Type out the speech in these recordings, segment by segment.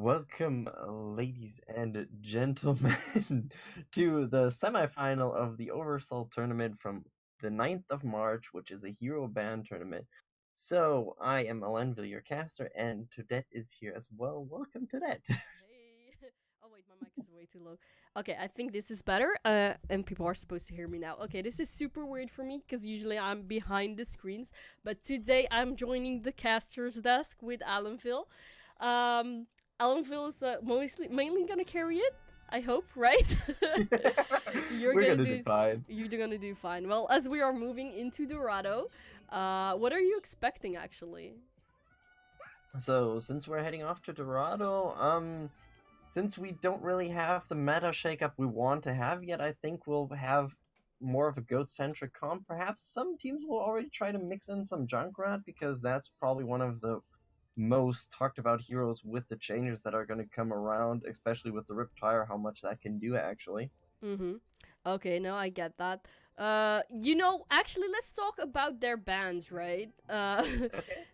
Welcome, ladies and gentlemen, to the semifinal of the Oversalt tournament from the 9th of March, which is a hero band tournament. So, I am Alenville, your caster, and Toadette is here as well. Welcome, Toadette. Hey. Oh wait, my mic is way too low. Okay, I think this is better. And people are supposed to hear me now. Okay, this is super weird for me because usually I'm behind the screens, but today I'm joining the caster's desk with Alanville. Um, Alanville is mainly gonna carry it. I hope, right? You're We're gonna gonna do do. fine. You're gonna do fine. Well, as we are moving into Dorado, what are you expecting actually? So, since we're heading off to Dorado, since we don't really have the meta shakeup we want to have yet, I think we'll have more of a goat-centric comp. Perhaps some teams will already try to mix in some Junkrat because that's probably one of the most talked about heroes with the changes that are going to come around, especially with the Riptire, how much that can do actually. Mm-hmm. Okay, no, I get that. Actually, let's talk about their bands, right? Okay.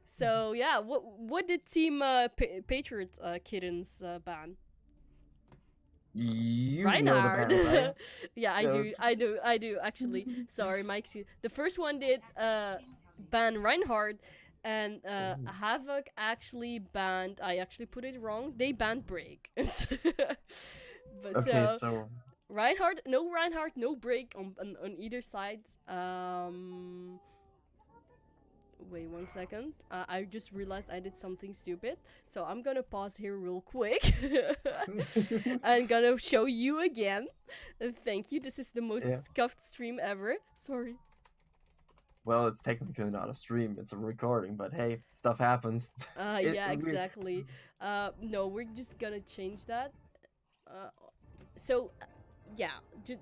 So yeah, what did Team Patriot Kittens ban? You know the Reinhard. bands, I Yeah, I so do, I do, I do. Actually, sorry, Mike. The first one did ban Reinhard, and Havoc actually banned. I actually put it wrong. They banned Break. But okay, so so Reinhardt, no break on either side. Wait 1 second. I just realized I did something stupid, so I'm gonna pause here real quick. I'm gonna show you again. Thank you. This is the yeah. most scuffed stream ever. Sorry. Well, it's technically not a stream; it's a recording. But hey, stuff happens. Yeah, We exactly. No, we're just gonna change that. Uh, so yeah,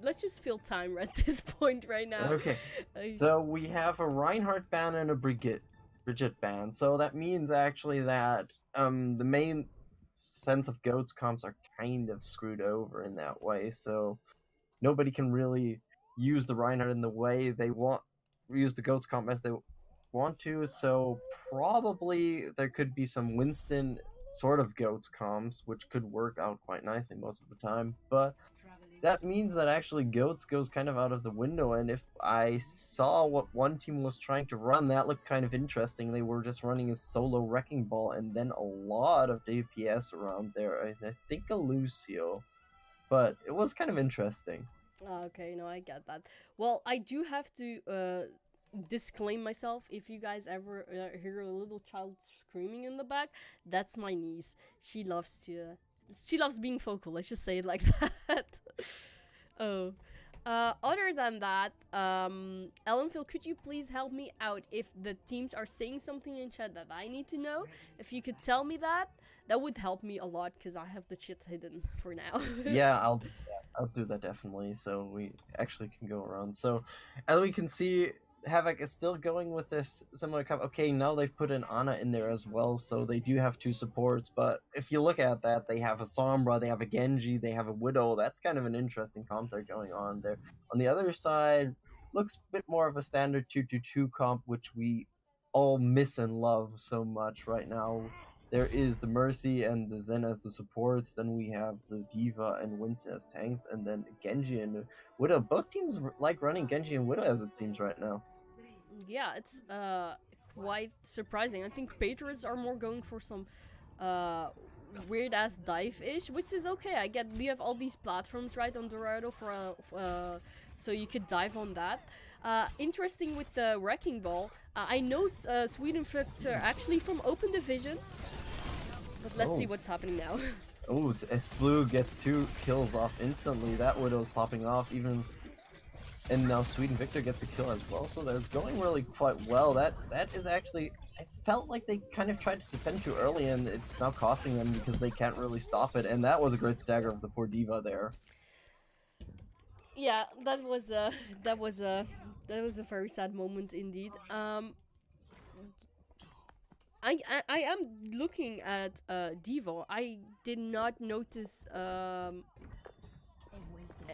let's just fill time at this point right now. okay. Uh, So we have a Reinhardt ban and a Brigitte ban. So that means actually that the main sense of goats comps are kind of screwed over in that way. So nobody can really use the Reinhardt in the way they want, use the goats comp as they want to. So probably there could be some Winston sort of goats comps, which could work out quite nicely most of the time. But that means that actually goats goes kind of out of the window, and if I saw what one team was trying to run, that looked kind of interesting. They were just running a solo wrecking ball and then a lot of DPS around there, and I think a Lucio, but it was kind of interesting. Okay, no, I get that. Well, I do have to disclaim myself. If you guys ever hear a little child screaming in the back, that's my niece. She loves being vocal. Let's just say it like that. Oh. Other than that, Ellenfield, could you please help me out if the teams are saying something in chat that I need to know? If you could tell me that, that would help me a lot because I have the shit hidden for now. Yeah, I'll do that. I'll do that definitely. So we actually can go around. So, as we can see, Havoc is still going with this similar cup. Okay, now they've put an Ana in there as well, so they do have two supports. But if you look at that, they have a Sombra, they have a Genji, they have a Widow. That's kind of an interesting comp they're going on there. On the other side, looks a bit more of a standard 2-2-2 comp, which we all miss and love so much right now. There is the Mercy and the Zen as the supports. Then we have the Diva and Winston as tanks, and then Genji and Widow. Both teams like running Genji and Widow as it seems right now. Yeah, it's quite surprising. I think Patriots are more going for some uh weird ass dive ish, which is okay. I get we have all these platforms right on Dorado for so you could dive on that. Interesting with the wrecking ball. I know Sweden Fruits are actually from Open Division, but let's see Oh, what's happening now. oh! As Blue gets 2 kills off instantly, that Widow's popping off even. And now Sweden Victor gets a kill as well, so they're going really quite well. That is actually, I felt like they kind of tried to defend too early, and it's now costing them because they can't really stop it. And that was a great stagger of the poor Diva there. Yeah, that was a that was a very sad moment indeed. I am looking at Devo. I did not notice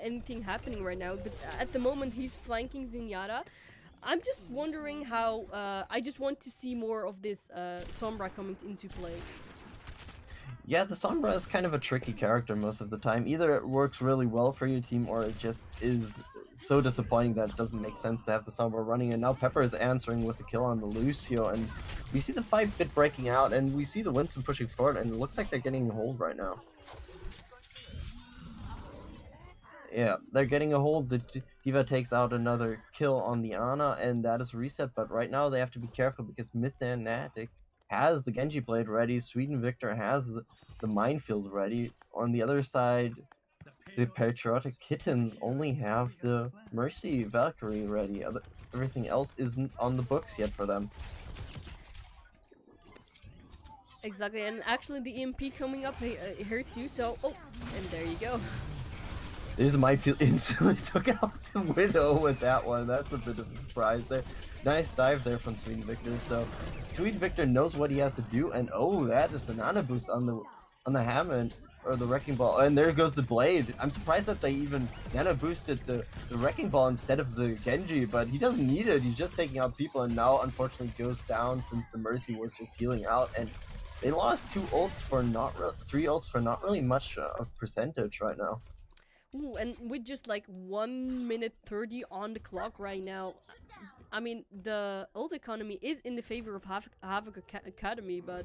anything happening right now, but at the moment he's flanking Zenyatta. I'm just wondering how. I just want to see more of this Sombra coming into play. Yeah, the Sombra is kind of a tricky character most of the time. Either it works really well for your team, or it just is so disappointing that it doesn't make sense to have the Sombra running. And now Pepper is answering with a kill on the Lucio, and we see the 5-bit breaking out, and we see the Winston pushing forward, and it looks like they're getting a hold right now. Yeah, they're getting a hold. The D.Va takes out another kill on the Ana, and that is reset. But right now they have to be careful because Mythanatic has the Genji Blade ready. Sweden Victor has the Minefield ready. On the other side, the Patriotic Kittens only have the Mercy Valkyrie ready. Everything else isn't on the books yet for them. Exactly, and actually the EMP coming up here too, so... Oh, and there you go. There's the Minefield instantly took out the Widow with that one. That's a bit of a surprise there. Nice dive there from Sweden Victor. So Sweden Victor knows what he has to do, and oh, that is a nano boost on the Hammond or the Wrecking Ball, and there goes the Blade. I'm surprised that they even nano boosted the Wrecking Ball instead of the Genji, but he doesn't need it. He's just taking out people, and now unfortunately goes down since the Mercy was just healing out, and they lost 3 ults for not really much of percentage right now. Ooh, and with just like 1 minute 30 on the clock right now, I mean, the ult economy is in the favor of Havoc Academy, but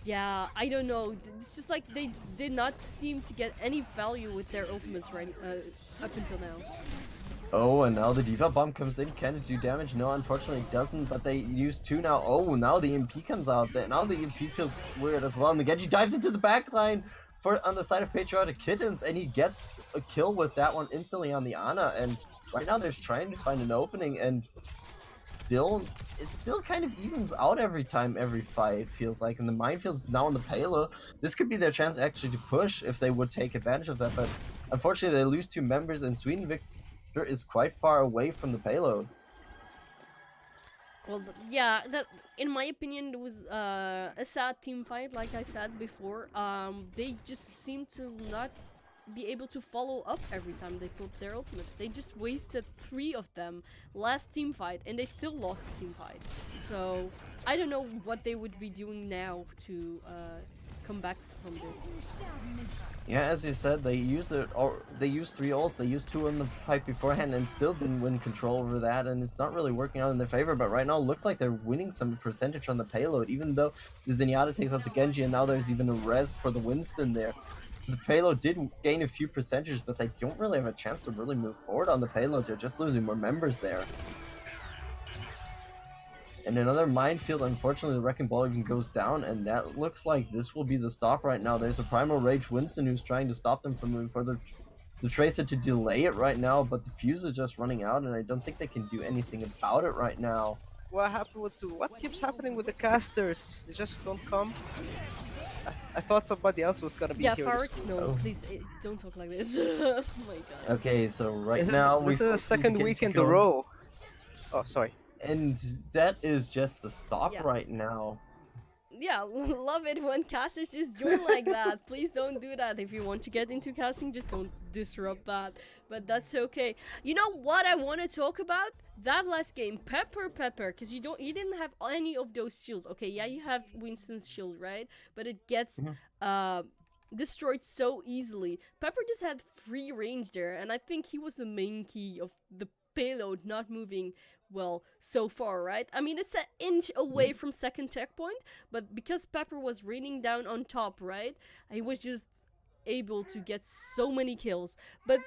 yeah, I don't know. It's just like they did not seem to get any value with their ultimates right up until now. Oh, and now the D.Va bomb comes in. Can it do damage? No, unfortunately it doesn't, but they use 2 now. Oh, now the EMP comes out. Now the EMP feels weird as well, and the Genji dives into the backline on the side of Patriotic Kittens, and he gets a kill with that one instantly on the Ana, and right now they're trying to find an opening, and it still kind of evens out every fight, it feels like, and the Minefield's now on the payload. This could be their chance actually to push if they would take advantage of that, but unfortunately they lose 2 members, and Sweden Victor is quite far away from the payload. Well, yeah, that in my opinion it was a sad team fight, like I said before. They just seem to not be able to follow up every time they put their ultimates. They just wasted 3 of them last team fight, and they still lost the team fight. So I don't know what they would be doing now to come back from this. Yeah, as you said, they used 3 ults, they used 2 in the fight beforehand and still didn't win control over that, and it's not really working out in their favor, but right now it looks like they're winning some percentage on the payload, even though the Zenyatta takes out the Genji, and now there's even a res for the Winston there. The payload did gain a few percentages, but they don't really have a chance to really move forward on the payload. They're just losing more members there. And another Minefield, unfortunately the Wrecking Ball even goes down, and that looks like this will be the stop right now. There's a Primal Rage Winston who's trying to stop them from moving further. The Tracer to delay it right now, but the fuse is just running out, and I don't think they can do anything about it right now. What keeps happening with the casters? They just don't come. I thought somebody else was gonna be here. Yeah, Farx, no, please don't talk like this. Oh my god. Okay, so now this is the second week in a row. Oh, sorry. And that is just the stop right now. Yeah, love it when casters just join like that. Please don't do that. If you want to get into casting, just don't disrupt that. But that's okay. You know what I want to talk about? That last game, Pepper, because you didn't have any of those shields. Okay, yeah, you have Winston's shield, right? But it gets destroyed so easily. Pepper just had free range there, and I think he was the main key of the payload not moving well so far, right? I mean, it's an inch away from second checkpoint, but because Pepper was raining down on top, right, he was just able to get so many kills. But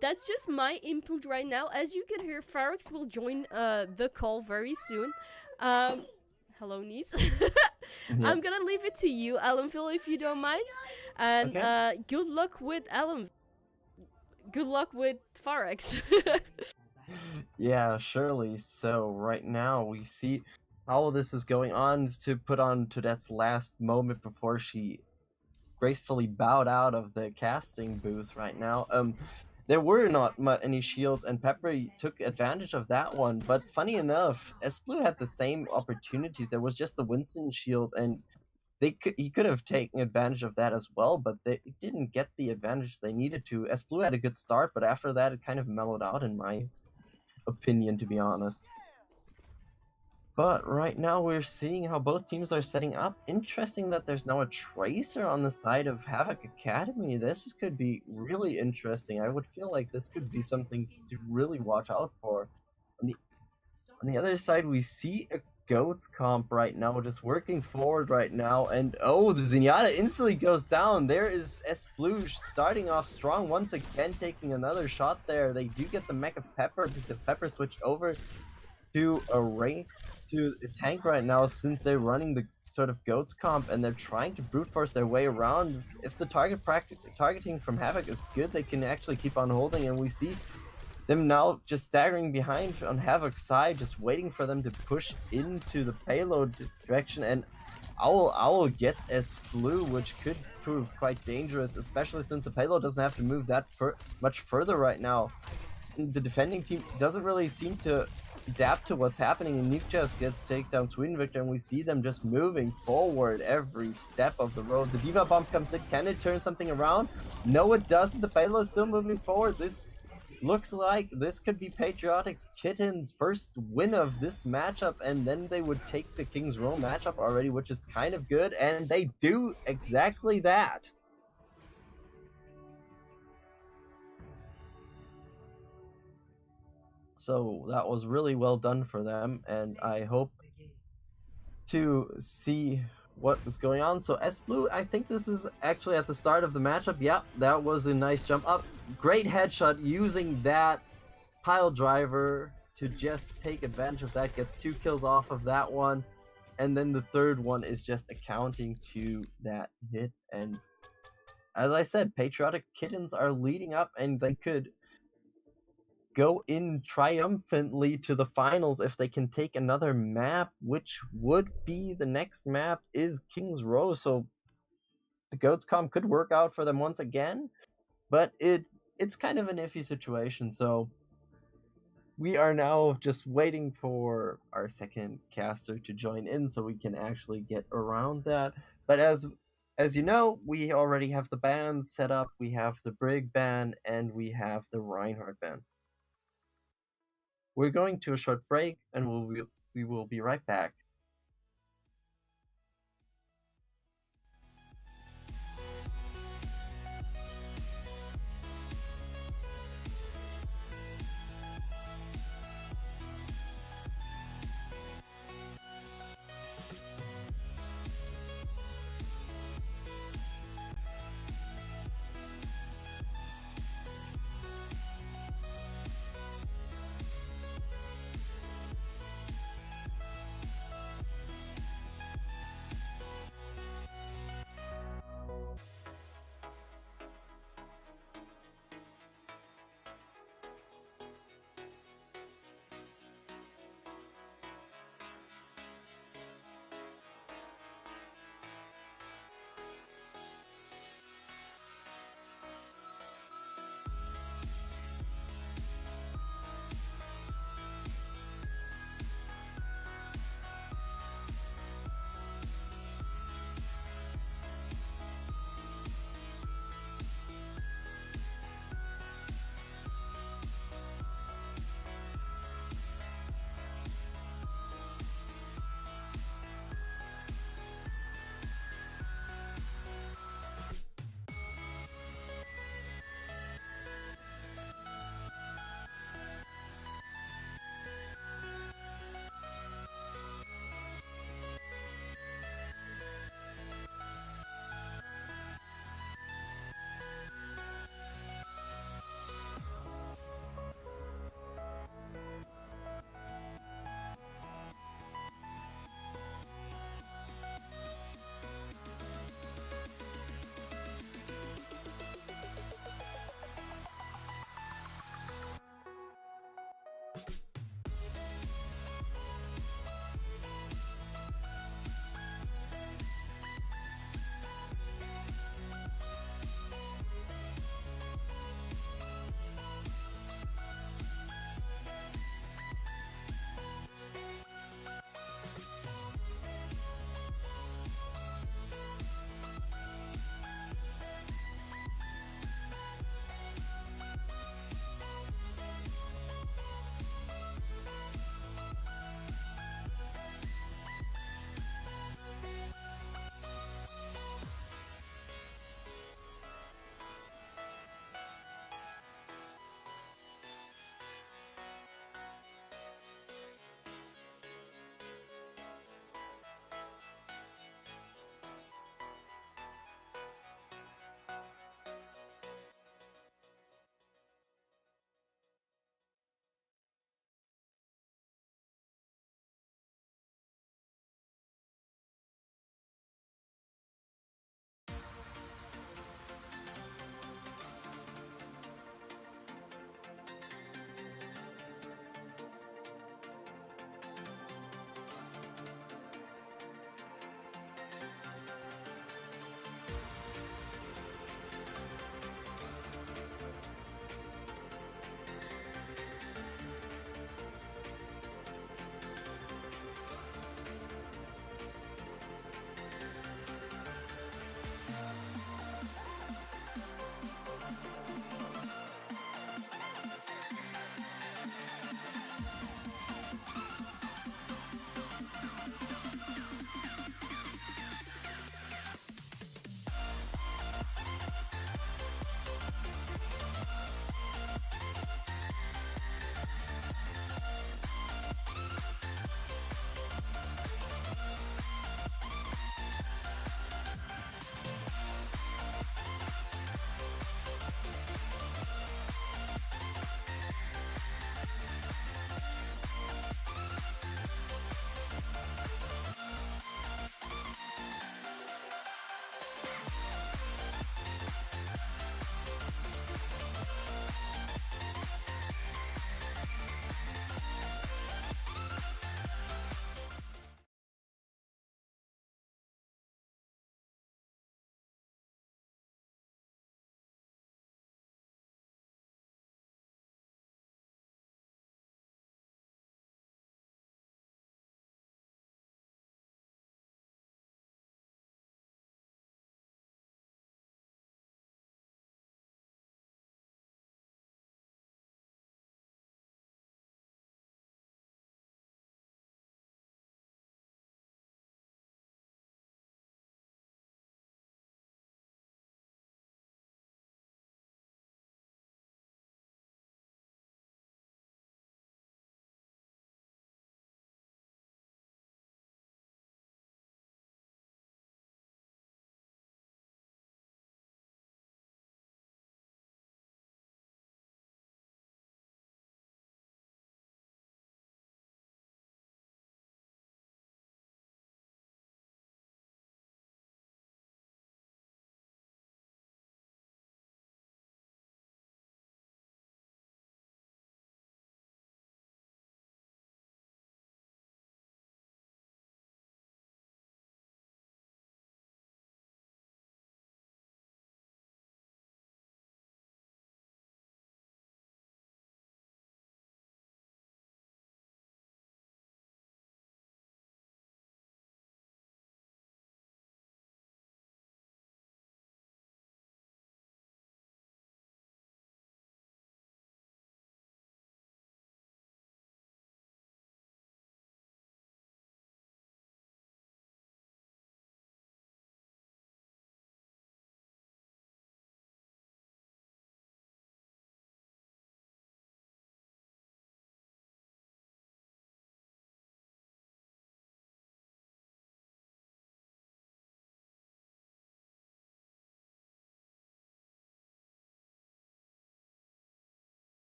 that's just my input right now. As you can hear, Farx will join the call very soon. Hello, niece. I'm gonna leave it to you, Alanville, if you don't mind, and good luck with Alan. Good luck with Farx. Yeah, surely. So right now we see how this is going on to put on Tudette's last moment before she gracefully bowed out of the casting booth right now. There were not any shields, and Pepper took advantage of that one, but funny enough, S-Blue had the same opportunities. There was just the Winston shield, and he could have taken advantage of that as well, but they didn't get the advantage they needed to. S-Blue had a good start, but after that it kind of mellowed out in my opinion, to be honest. But right now we're seeing how both teams are setting up. Interesting that there's now a Tracer on the side of Havoc Academy. This could be really interesting. I would feel like this could be something to really watch out for. On the other side, we see a Goats comp right now, just working forward right now, and oh, the Zenyatta instantly goes down. There is S Blue starting off strong once again, taking another shot there. They do get the Mecha Pepper, but the Pepper switched over to a tank right now, since they're running the sort of Goats comp and they're trying to brute force their way around. If the targeting from Havoc is good, they can actually keep on holding, and we see them now just staggering behind on Havoc's side, just waiting for them to push into the payload direction, and Owl gets S Blue, which could prove quite dangerous, especially since the payload doesn't have to move that much further right now. And the defending team doesn't really seem to adapt to what's happening, and Nuke just gets takedown Sweden Victor, and we see them just moving forward every step of the road. The Diva Bomb comes in. Can it turn something around? No, it doesn't. The payload's still moving forward. This looks like this could be Patriotic's Kitten's first win of this matchup, and then they would take the King's Row matchup already, which is kind of good, and they do exactly that. So that was really well done for them, and I hope to see what is going on. So S Blue, I think this is actually at the start of the matchup. Yeah, that was a nice jump up. Great headshot using that pile driver to just take advantage of that. Gets 2 kills off of that one. And then the third one is just accounting to that hit. And as I said, Patriotic Kittens are leading up, and they could go in triumphantly to the finals if they can take another map, which would be the next map is King's Row. So the Goats comp could work out for them once again, but it's kind of an iffy situation. So we are now just waiting for our second caster to join in so we can actually get around that. But as you know, we already have the bans set up. We have the Brig ban and we have the Reinhardt ban. We're going to a short break, and we will be right back.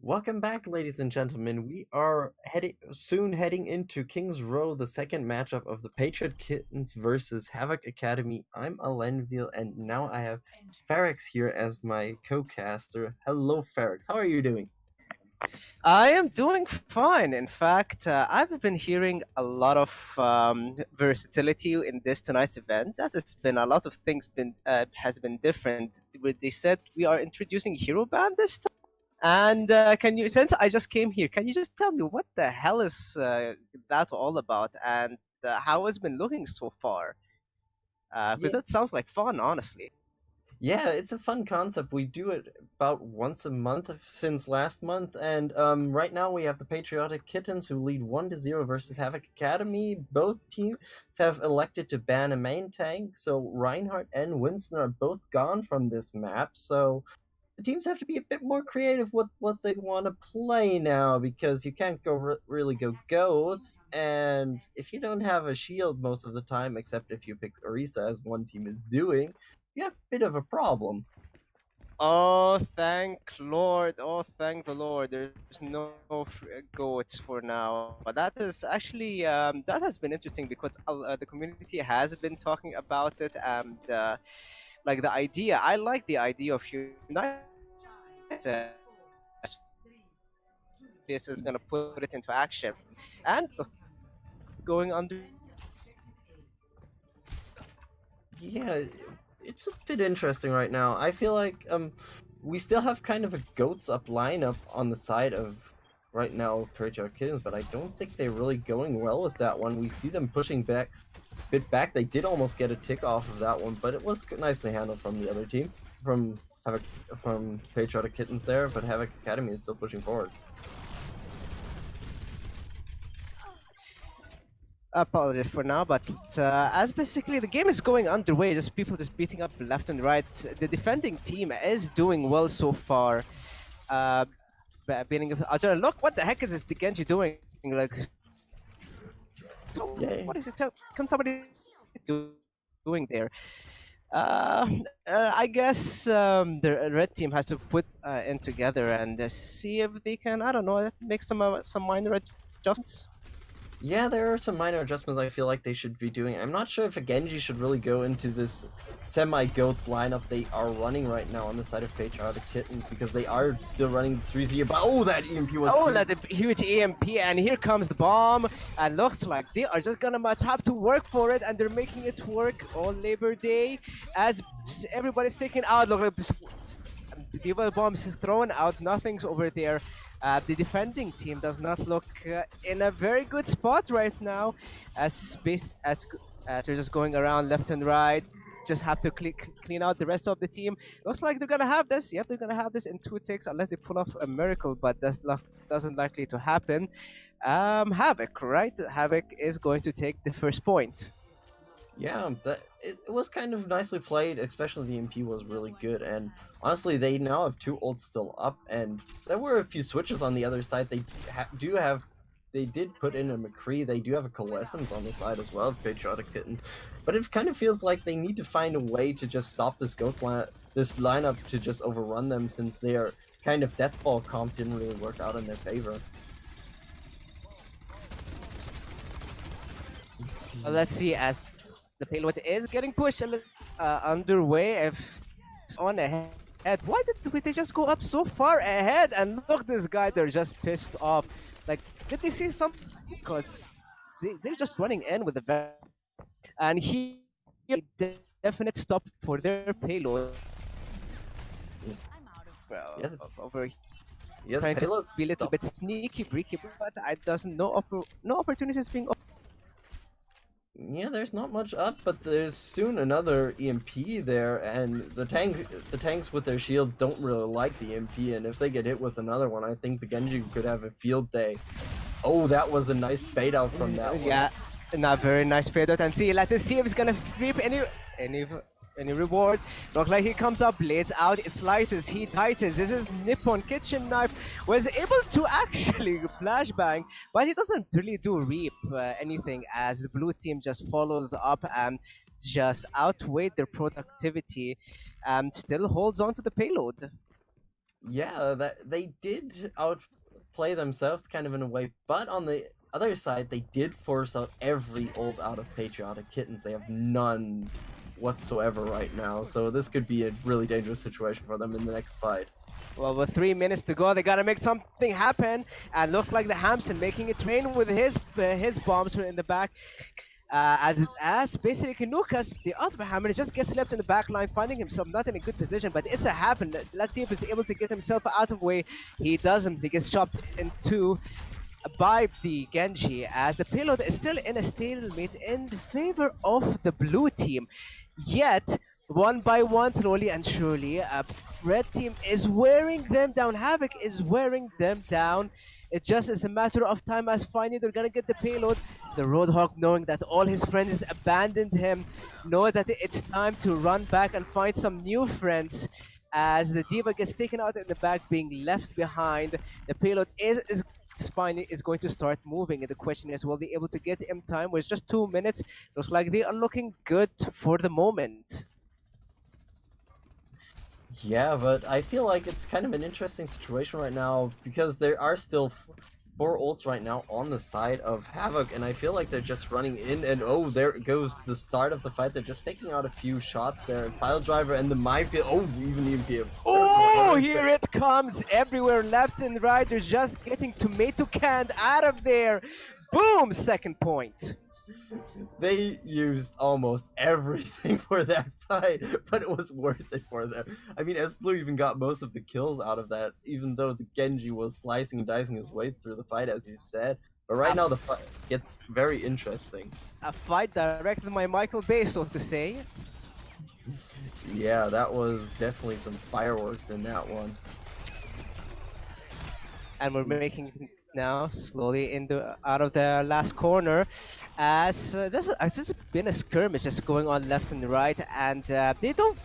Welcome back, ladies and gentlemen. We are soon heading into King's Row, the second matchup of the Patriot Kittens versus Havoc Academy. I'm Alenville, and now I have Ferrex here as my co-caster. Hello, Ferrex. How are you doing? I am doing fine. In fact, I've been hearing a lot of versatility in this tonight's event. That has been a lot of things has been different. They said we are introducing Hero Band this time. And can you, since I just came here, can you just tell me what the hell is that all about, and how it's been looking so far? Because Yeah, that sounds like fun, honestly. yeah, it's a fun concept. We do it about once a month since last month, and right now we have the Patriotic Kittens who lead 1-0 versus Havoc Academy. Both teams have elected to ban a main tank, so Reinhardt and Winston are both gone from this map. So the teams have to be a bit more creative with what they want to play now, because you can't really go goats, and if you don't have a shield most of the time, except if you pick Orisa as one team is doing, you have a bit of a problem. Oh, thank Lord! Oh, thank the Lord! There's no goats for now. But that is actually that has been interesting because the community has been talking about it, and like the idea. I like the idea of United. This is gonna put it into action, and going under. Yeah, it's a bit interesting right now. I feel like we still have kind of a goats up lineup on the side of right now Patriot Kittens, but I don't think they're really going well with that one. We see them pushing back bit back. They did almost get a tick off of that one, but it was nicely handled from the other team, from Havoc, from Patriotic Kittens there. But Havoc Academy is still pushing forward. Apologies for now, but as basically the game is going underway, just people just beating up left and right. The defending team is doing well so far. Beating Ajara, look, what the heck is this Genji doing? Like, Yeah. what is it? Can somebody doing there? I guess the red team has to put in together and see if they can, I don't know, make some minor adjustments. Yeah, there are some minor adjustments I feel like they should be doing. I'm not sure if a Genji should really go into this semi-goats lineup they are running right now on the side of Patriotic Kittens, because they are still running 3-0. But oh, that EMP was... Oh, that huge EMP, and here comes the bomb, and looks like they are just gonna have to work for it, and they're making it work on Labor Day, as everybody's taking out. Look at this. The bomb is thrown out, nothing's over there. The defending team does not look in a very good spot right now, as they're just going around left and right. Just have to clean out the rest of the team. Looks like they're gonna have this. Yep, they're gonna have this in 2 ticks unless they pull off a miracle, but that's doesn't likely to happen. Havoc, right? Havoc is going to take the first point. Yeah, it was kind of nicely played, especially the MP was really good, and honestly, they now have 2 ults still up, and there were a few switches on the other side. They did put in a McCree, they do have a Coalescence on the side as well, Patriotic Kitten, but it kind of feels like they need to find a way to just stop this this lineup to just overrun them, since their kind of Deathball comp didn't really work out in their favor. Let's see, as the payload is getting pushed underway. If it's on ahead, why did they just go up so far ahead? And look, this guy, they're just pissed off. Like, did they see something? Because they're just running in with the and he definite stop for their payload. Yeah, Over yeah, trying to be a little bit sneaky, breaky, but I doesn't no opportunities being. Yeah, there's not much up, but there's soon another EMP there, and the tanks with their shields don't really like the EMP, and if they get hit with another one, I think the Genji could have a field day. Oh, that was a nice bait out from that one. Yeah, not very nice fade out, and see, let's see if he's gonna reap any reward. Look like he comes up, blades out, it slices, he dices. This is Nippon Kitchen Knife, was able to actually flashbang, but he doesn't really do reap anything, as the blue team just follows up and just outweighed their productivity and still holds on to the payload. Yeah, that they did outplay themselves kind of in a way, but on the other side, they did force out every ult out of Patriotic Kittens. They have none whatsoever right now, so this could be a really dangerous situation for them in the next fight. Well, with 3 minutes to go, they gotta make something happen. And looks like the Hamson making it rain with his bombs in the back. As basically Nukas, the other Hammer, just gets left in the back line, finding himself not in a good position. But it's a happen. Let's see if he's able to get himself out of the way. He doesn't. He gets chopped in two by the Genji, as the payload is still in a stalemate in favor of the blue team. Yet, one by one, slowly and surely, red team is wearing them down. Havoc is wearing them down. It just is a matter of time as finally they're gonna get the payload. The Roadhog, knowing that all his friends abandoned him, knows that it's time to run back and find some new friends. As the Diva gets taken out in the back, being left behind, the payload is finally is going to start moving, and the question is, will they be able to get him time? Well, it's just 2 minutes. Looks like they are looking good for the moment. Yeah, but I feel like it's kind of an interesting situation right now because there are still 4 ults right now on the side of Havoc, and I feel like they're just running in, and oh, there goes the start of the fight. They're just taking out a few shots there. Pile driver and the minefield. Oh, even EMP. Oh, here it comes everywhere, left and right. They're just getting tomato canned out of there. Boom, second point. They used almost everything for that fight, but it was worth it for them. I mean, S-Blue even got most of the kills out of that, even though the Genji was slicing and dicing his way through the fight, as you said. But right now the fight gets very interesting. A fight directed by Michael Bay, so to say. Yeah, that was definitely some fireworks in that one. And we're making now slowly out of the last corner, as it's just been a skirmish just going on left and right, and I don't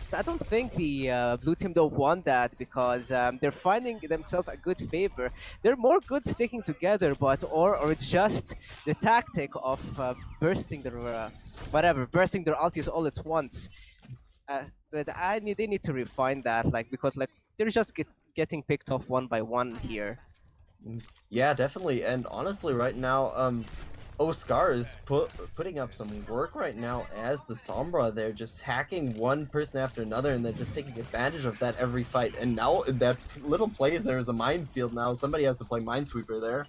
think the blue team don't want that, because they're finding themselves a good favor. They're more good sticking together, but or just the tactic of bursting their bursting their ultis all at once. But they need to refine that, because they're just getting picked off one by one here. Yeah, definitely. And honestly, right now, Oscar is putting up some work right now as the Sombra. They're just hacking one person after another, and they're just taking advantage of that every fight. And now that little place there is a minefield now. Somebody has to play Minesweeper there.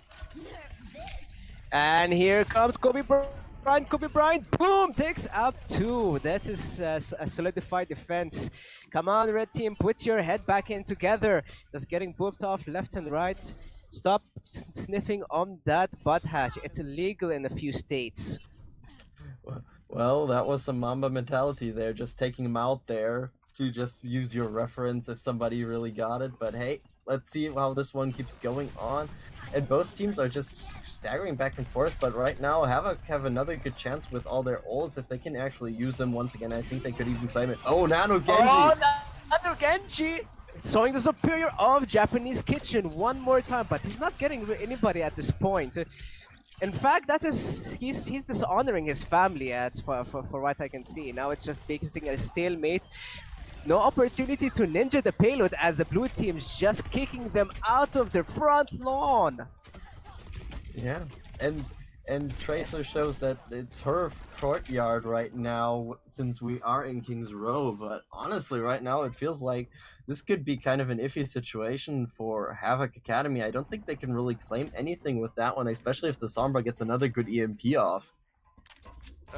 And here comes Kobe Bryant. Kobe Bryant, boom, takes out 2. That is a solidified defense. Come on, red team, put your head back in together. Just getting booped off left and right. Stop sniffing on that butt hatch. It's illegal in a few states. Well, that was some Mamba mentality there, just taking him out there to just use your reference if somebody really got it. But hey, let's see how this one keeps going on. And both teams are just staggering back and forth, but right now Havoc have another good chance with all their ults. If they can actually use them once again, I think they could even claim it. Oh, Nano Genji! Oh, Nano Genji! Showing the superior of Japanese Kitchen one more time, but he's not getting anybody at this point. In fact, he's dishonoring his family, as for what I can see. Now it's just facing a stalemate. No opportunity to ninja the payload, as the blue team's just kicking them out of their front lawn. Yeah, and Tracer shows that it's her courtyard right now, since we are in King's Row. But honestly, right now it feels like this could be kind of an iffy situation for Havoc Academy. I don't think they can really claim anything with that one, especially if the Sombra gets another good EMP off.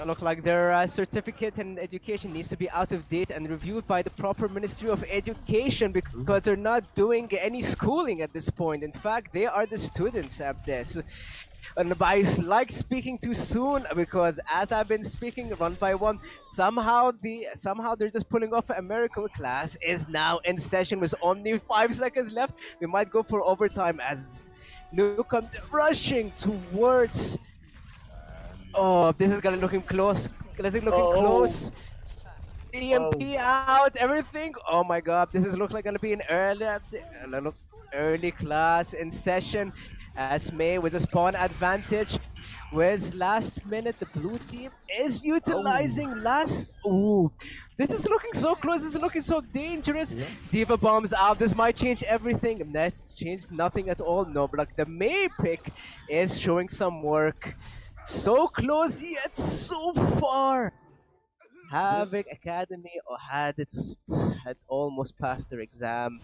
Look like their certificate in education needs to be out of date and reviewed by the proper Ministry of Education, because they're not doing any schooling at this point. In fact, they are the students at this. And I like speaking too soon, because as I've been speaking one by one, somehow they're just pulling off a miracle. Class is now in session with only 5 seconds left. We might go for overtime, as Nukem rushing towards. Oh, this is gonna looking close. This is looking close. EMP out, everything. Oh my god, this is looks like gonna be an early class in session, as May with a spawn advantage With last minute, the blue team is utilizing Oh. last. Ooh, this is looking so close. This is looking so dangerous. Yeah. Diva bombs out. This might change everything. Nest changed nothing at all. No, but like the May pick is showing some work. So close yet so far. Havoc This Academy had almost passed their exam.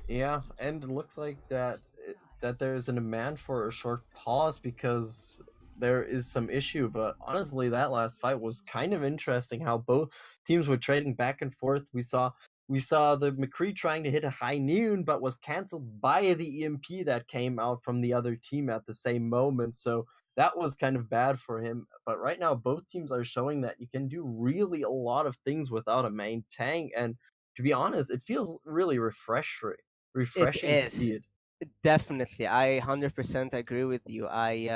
Yeah, and it looks like that there is a demand for a short pause because there is some issue. But honestly, that last fight was kind of interesting. How both teams were trading back and forth. We saw the McCree trying to hit a high noon, but was canceled by the EMP that came out from the other team at the same moment. So that was kind of bad for him. But right now, both teams are showing that you can do really a lot of things without a main tank. And to be honest, it feels really It refreshing to is see it. definitely. I 100% agree with you. I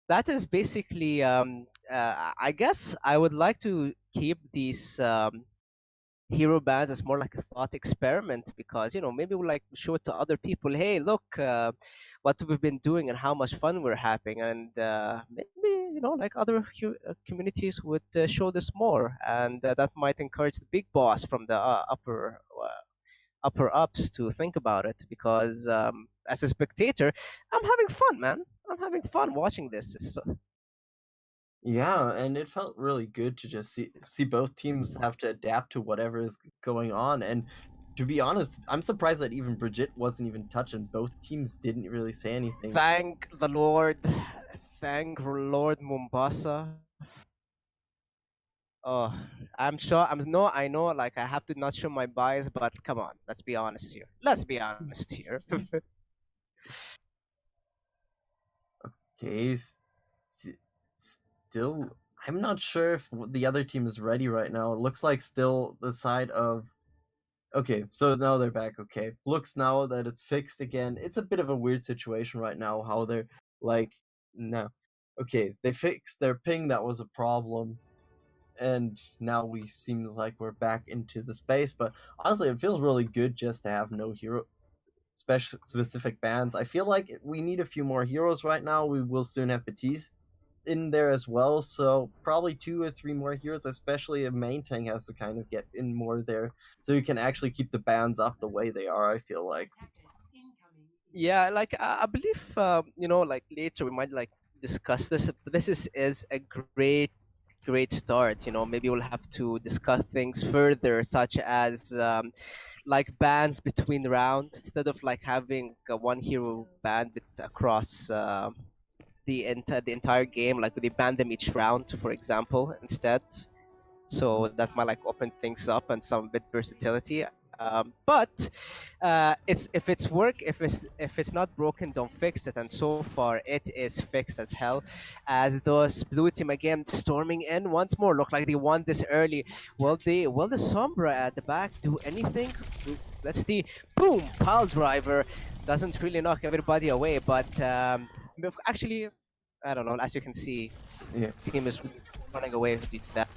that is basically I guess I would like to keep these hero bands as more like a thought experiment, because maybe we'll like show it to other people. Hey, look, what we've been doing and how much fun we're having, and maybe like other communities would show this more, and that might encourage the big boss from the upper ups to think about it, because as a spectator, I'm having fun, man. I'm having fun watching this. Yeah, and it felt really good to just see both teams have to adapt to whatever is going on. And to be honest, I'm surprised that even Brigitte wasn't even touching. Both teams didn't really say anything. Thank the Lord. Thank Lord Mombasa. Oh, I'm sure. I know. Like, I have to not show my bias, but come on. Let's be honest here. Let's be honest here. Okay, still, I'm not sure if the other team is ready right now. It looks like still the side of. Okay, so now they're back. Okay, looks now that it's fixed again. It's a bit of a weird situation right now. How they're like, no, okay, they fixed their ping. That was a problem, and now we seem like we're back into the space. But honestly, it feels really good just to have no hero specific bans. I feel like we need a few more heroes right now. We will soon have Batiste in there as well, so probably 2 or 3 more heroes, especially if main tank has to kind of get in more there, so you can actually keep the bans up the way they are. I feel like. Yeah, like I believe like later we might like discuss this. But this is a great start. Maybe we'll have to discuss things further, such as like bans between round, instead of like having one hero ban across the entire game. Like they ban them each round, for example, instead. So that might like open things up and some bit versatility. But if it's not broken, don't fix it. And so far, it is fixed as hell. As those blue team again storming in once more. Look like they won this early. Will the Sombra at the back do anything? Let's see. Boom! Pile driver doesn't really knock everybody away, but actually, I don't know. As you can see, Yeah, the team is running away due to that.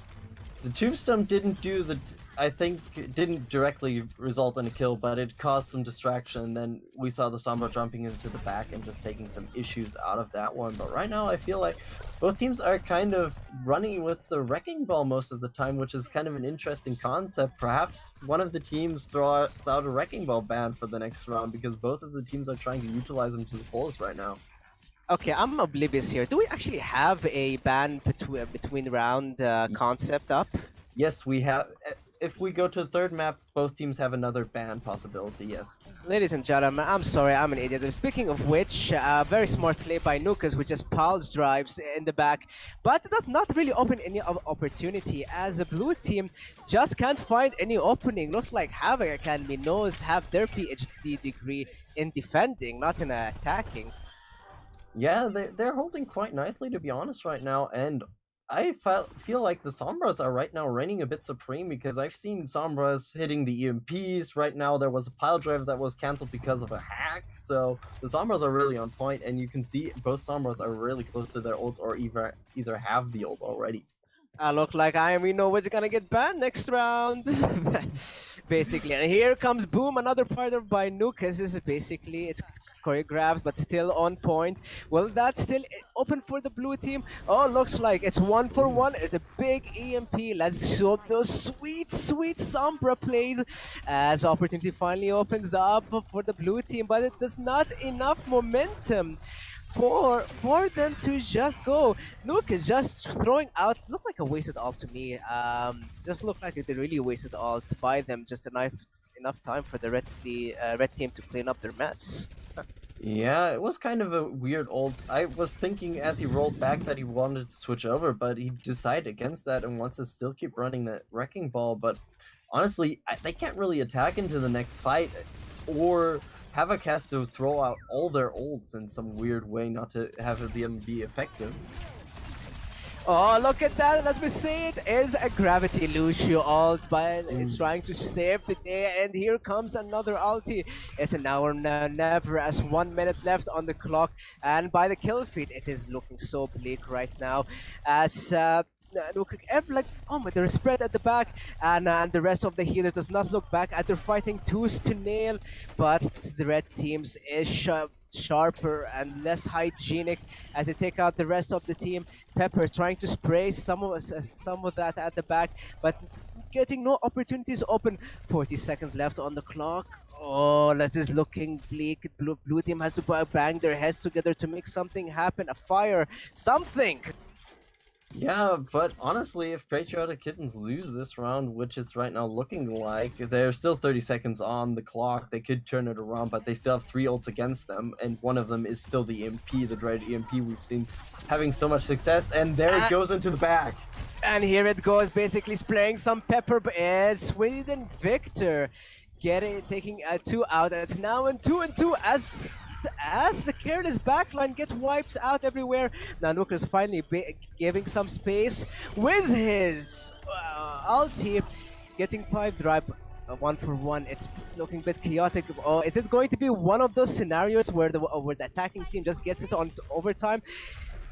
the tombstone didn't do the. I think it didn't directly result in a kill, but it caused some distraction. And then we saw the Sombra jumping into the back and just taking some issues out of that one. But right now, I feel like both teams are kind of running with the wrecking ball most of the time, which is kind of an interesting concept. Perhaps one of the teams throws out a wrecking ball ban for the next round, because both of the teams are trying to utilize them to the fullest right now. Okay, I'm oblivious here. Do we actually have a ban between round concept up? Yes, we have. If we go to the third map, both teams have another ban possibility. Yes. Ladies and gentlemen, I'm sorry, I'm an idiot. Speaking of which, very smart play by Nukas, which just pulse drives in the back, but it does not really open any opportunity, as the blue team just can't find any opening. Looks like Havoc Academy knows have their PhD degree in defending, not in attacking. Yeah, they're holding quite nicely, to be honest, right now, and I feel like the Sombras are right now reigning a bit supreme, because I've seen Sombras hitting the EMPs. Right now, there was a pile drive that was cancelled because of a hack, so the Sombras are really on point, and you can see both Sombras are really close to their ults, or either have the ult already. I look like we know what's gonna get banned next round. Basically, and here comes Boom, another part of by Nukas. This is basically it's choreographed, but still on point. Well, that's still open for the blue team. Oh, looks like it's 1-for-1. It's a big EMP. Let's show those sweet, sweet Sombra plays as opportunity finally opens up for the blue team, but it does not enough momentum for them to just go. Look, is just throwing out. Look like a wasted ult to me. Just look like they really wasted ult to buy them just enough time for the red team to clean up their mess. Yeah, it was kind of a weird ult. I was thinking as he rolled back that he wanted to switch over, but he decided against that and wants to still keep running that wrecking ball. But honestly, they can't really attack into the next fight, or Havoc has to throw out all their ults in some weird way not to have them be effective. Oh, look at that! Let me say it is a Gravity Lucio ult, but it's trying to save the day, and here comes another ulti. It's an hour now, never, as 1 minute left on the clock, and by the kill feed, it is looking so bleak right now, as look, like, oh my, they're spread at the back, and the rest of the healers does not look back as they're fighting tooth to nail, but the red teams is sharper and less hygienic as they take out the rest of the team. Pepper trying to spray some of that at the back, but getting no opportunities open. 40 seconds left on the clock. Oh, this is looking bleak. Blue team has to bang their heads together to make something happen. A fire, something. Yeah, but honestly, if Patriotic Kittens lose this round, which it's right now looking like, there's still 30 seconds on the clock. They could turn it around, but they still have 3 ults against them, and one of them is still the EMP, the dreaded EMP we've seen having so much success, and there it goes into the back. And here it goes, basically spraying some pepper, as Sweden Victor taking 2 out. It's now in 2-2 as the careless backline gets wiped out everywhere. Nanuka's finally giving some space with his ulti, getting pipe drive. 1-for-1. It's looking a bit chaotic. Oh, is it going to be one of those scenarios where the attacking team just gets it on overtime?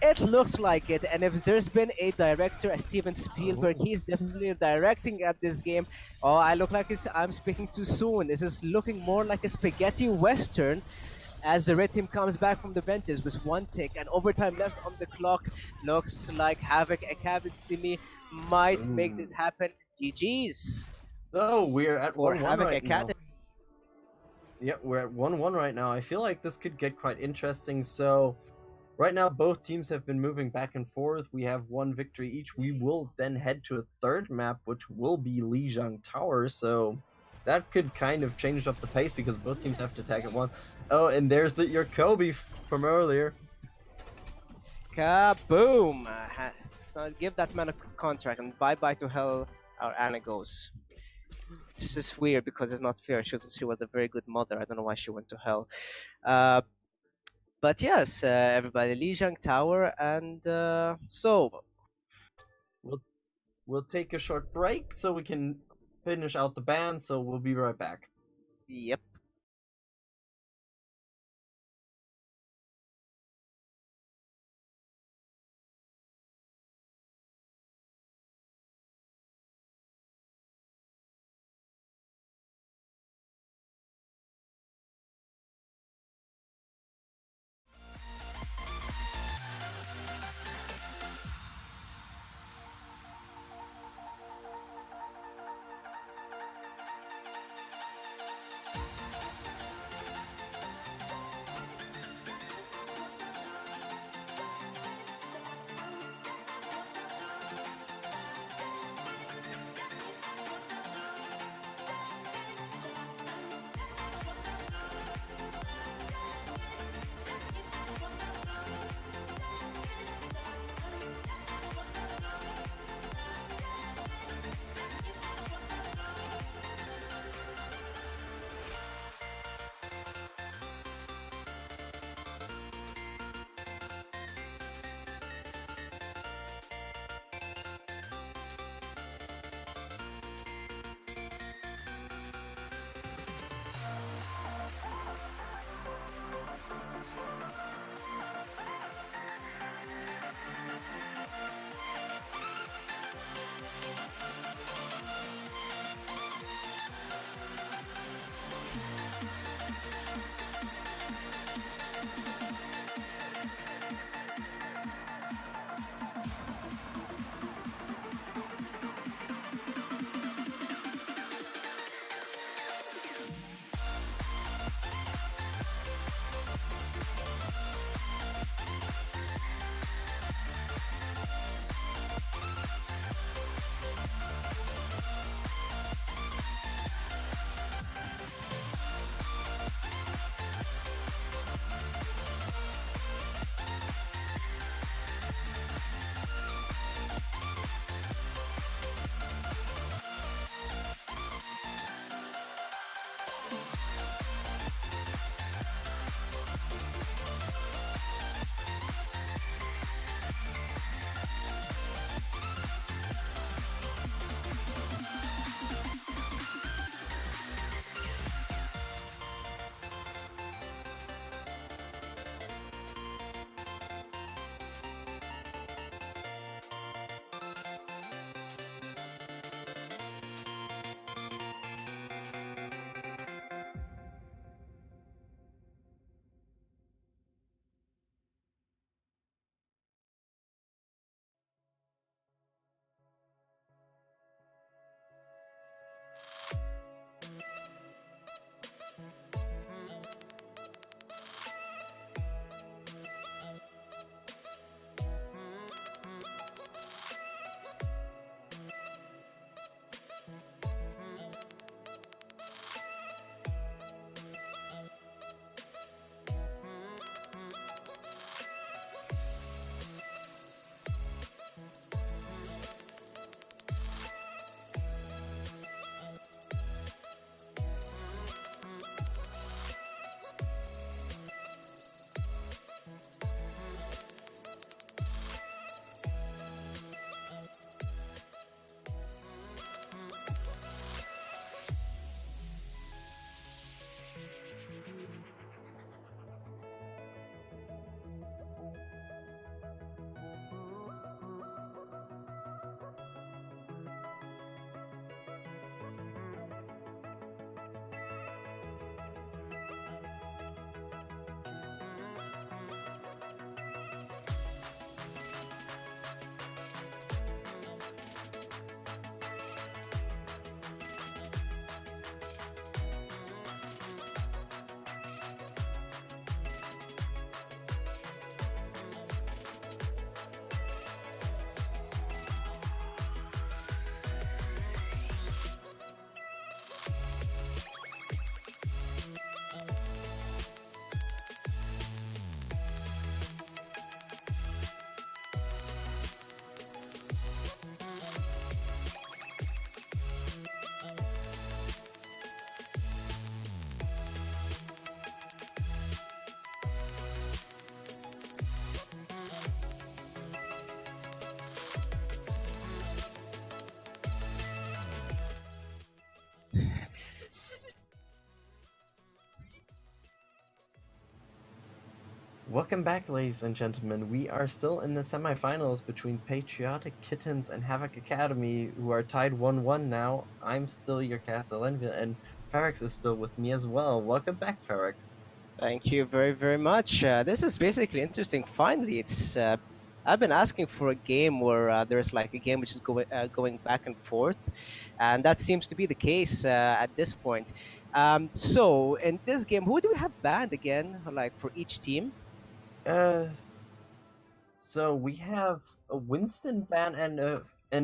It looks like it, and if there's been a director, Steven Spielberg, he's definitely directing at this game. Oh, I look like I'm speaking too soon. This is looking more like a spaghetti western as the red team comes back from the benches with 1 tick and overtime left on the clock. Looks like Havoc Academy might make this happen. GG's. So we're at 1-1 Havoc right Academy. now. Yep, we're at 1-1 right now. I feel like this could get quite interesting. So right now, both teams have been moving back and forth. We have 1 victory each. We will then head to a third map, which will be Lijiang Tower. So that could kind of change up the pace because both teams have to attack at once. Oh, and there's your Kobe from earlier. Kaboom! Give that man a contract and bye-bye to hell our Anna goes. This is weird because it's not fair. She was a very good mother. I don't know why she went to hell. But yes, everybody, Lijiang Tower, and so We'll take a short break so we can finish out the band. So we'll be right back. yep. Welcome back, ladies and gentlemen. We are still in the semifinals between Patriotic Kittens and Havoc Academy, who are tied 1-1 now. I'm still your Castle Envy, and Ferex is still with me as well. Welcome back, Ferex. Thank you very, very much. This is basically interesting. Finally, it's I've been asking for a game where there's like a game which is going back and forth, and that seems to be the case at this point. So in this game, who do we have banned again? Like for each team? Uh, so we have a Winston ban and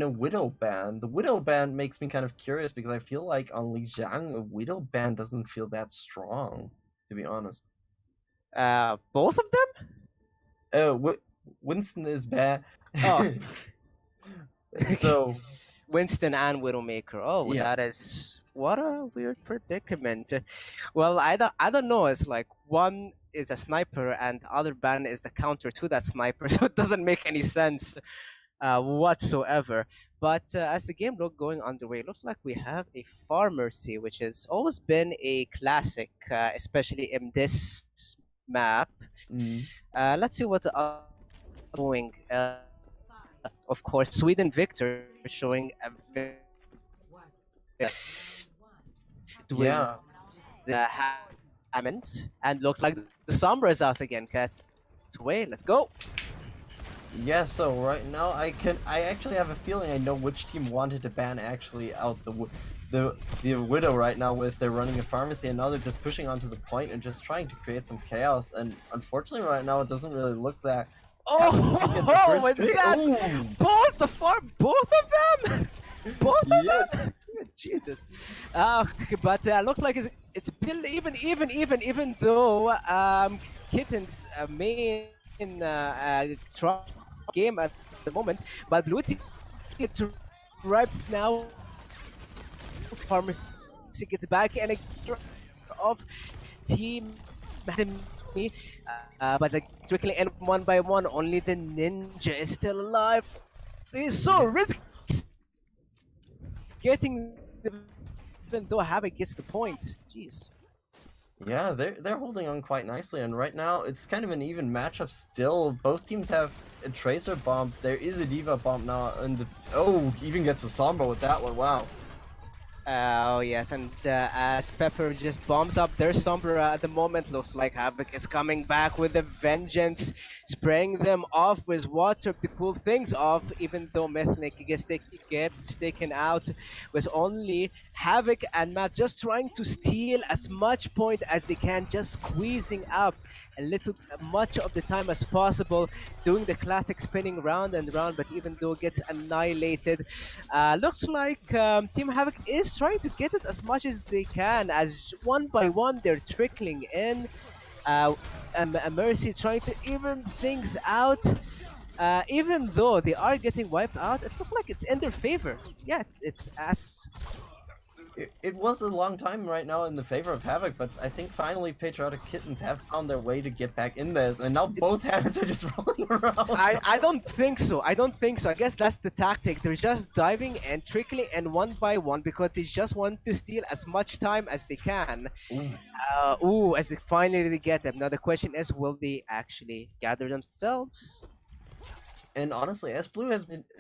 a Widow ban. The Widow ban makes me kind of curious because I feel like on Li Jiang, a Widow ban doesn't feel that strong, to be honest. Both of them? Winston is bad. Oh. So Winston and Widowmaker. Oh, Yeah. that is what a weird predicament. Well, I don't know. It's like one is a sniper and the other ban is the counter to that sniper, so it doesn't make any sense whatsoever. But as the game going underway, it looks like we have a Pharmacy, which has always been a classic, especially in this map. Let's see what's doing. Of course, Sweden Victor showing a very yeah. Hammond, and looks like the Sombra is out again. Cats away. Let's go. Yeah, so right now I actually have a feeling I know which team wanted to ban actually out the Widow right now with they're running a Pharmacy, and now they're just pushing onto the point and just trying to create some chaos, and unfortunately right now it doesn't really look that. Oh, what's that? Both of them? Both of Yes. them? Jesus. But looks like it's been even though Kitten's main try game at the moment, but Blue Team right now Pharmacy gets back and a of team but like trickling in one by one. Only the ninja is still alive. He's so risky getting, even though Havoc gets the point. Jeez. Yeah, they're holding on quite nicely, and right now it's kind of an even matchup still. Both teams have a Tracer bomb. There is a Diva bomb now, and he even gets a Sombra with that one. Wow. Oh yes, and as Pepper just bombs up their Sombra at the moment, looks like Havoc is coming back with a vengeance, spraying them off with water to cool things off, even though Mythnic gets taken out, with only Havoc and Matt just trying to steal as much point as they can, just squeezing up much of the time as possible, doing the classic spinning round and round, but even though it gets annihilated, looks like Team Havoc is trying to get it as much as they can, as one by one they're trickling in. Mercy trying to even things out. Even though they are getting wiped out, it looks like it's in their favor. Yeah, it's as... It was a long time right now in the favor of Havoc, but I think finally Patriotic Kittens have found their way to get back in this, and now both Havocs are just rolling around. I don't think so. I guess that's the tactic. They're just diving and trickling and one by one because they just want to steal as much time as they can. As they finally get them. Now the question is, will they actually gather themselves? And honestly, as Blue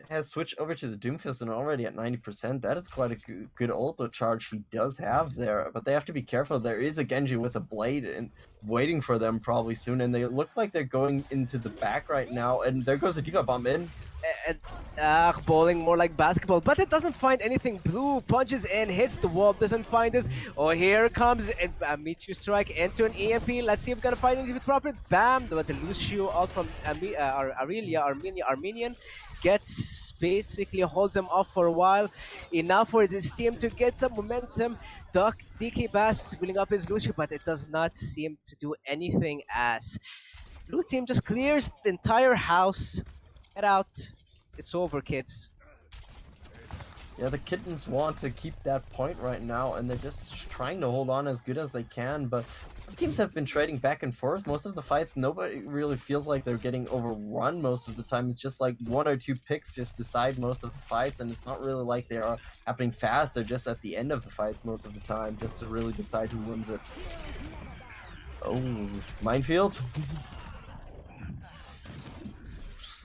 has switched over to the Doomfist and already at 90%, that is quite a good auto charge he does have there. But they have to be careful. There is a Genji with a blade and waiting for them probably soon, and they look like they're going into the back right now. And there goes the Diva bomb in. Bowling more like basketball, but it doesn't find anything. Blue punches in, hits the wall, doesn't find us. Oh, here comes a Meteor Strike into an EMP. Let's see if we're gonna find anything proper. Bam! There was a Lucio out from Armenian. Gets basically holds him off for a while. Enough for his team to get some momentum. DK Bass filling up his Lucio, but it does not seem to do anything as Blue team just clears the entire house. Get out. It's over, kids. Yeah, the Kittens want to keep that point right now, and they're just trying to hold on as good as they can, but teams have been trading back and forth. Most of the fights, nobody really feels like they're getting overrun most of the time. It's just like one or two picks just decide most of the fights, and it's not really like they are happening fast. They're just at the end of the fights most of the time, just to really decide who wins it. Oh, minefield?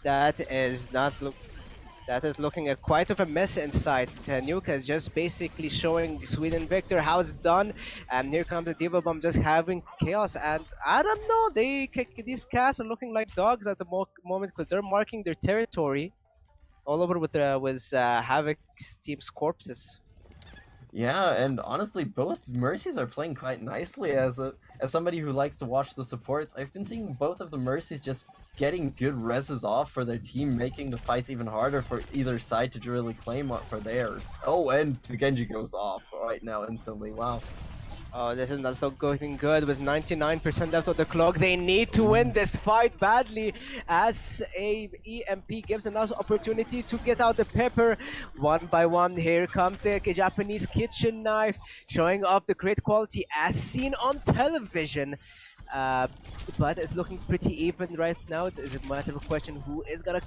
That is not look. That is looking at quite of a mess inside. Nuke is just basically showing Sweden Victor how it's done, and here comes the Diva Bomb just having chaos. And I don't know, these cats are looking like dogs at the moment because they're marking their territory all over with Havoc's team's corpses. Yeah, and honestly, both Mercies are playing quite nicely. As somebody who likes to watch the supports, I've been seeing both of the Mercies just getting good reses off for their team, making the fights even harder for either side to really claim up for theirs. Oh, and the Genji goes off right now instantly. Wow. Oh, this is not so going good. With 99% left of the clock, they need to win this fight badly. As a EMP gives another opportunity to get out the pepper. One by one, here comes the Japanese kitchen knife, showing off the great quality as seen on television. But it's looking pretty even right now. It's a matter of question who is gonna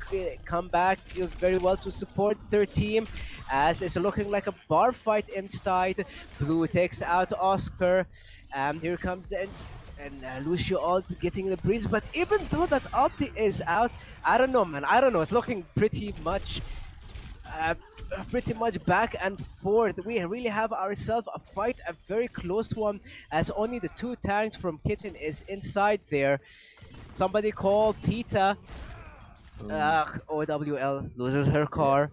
come back very well to support their team, as it's looking like a bar fight inside. Blue takes out Oscar, and here comes Lucio ult getting the breeze. But even though that ulti is out, I don't know, man. I don't know. It's looking pretty much back and forth. We really have ourselves a fight, a very close one, as only the two tanks from Kitten is inside there. Somebody called Pita. OWL loses her car.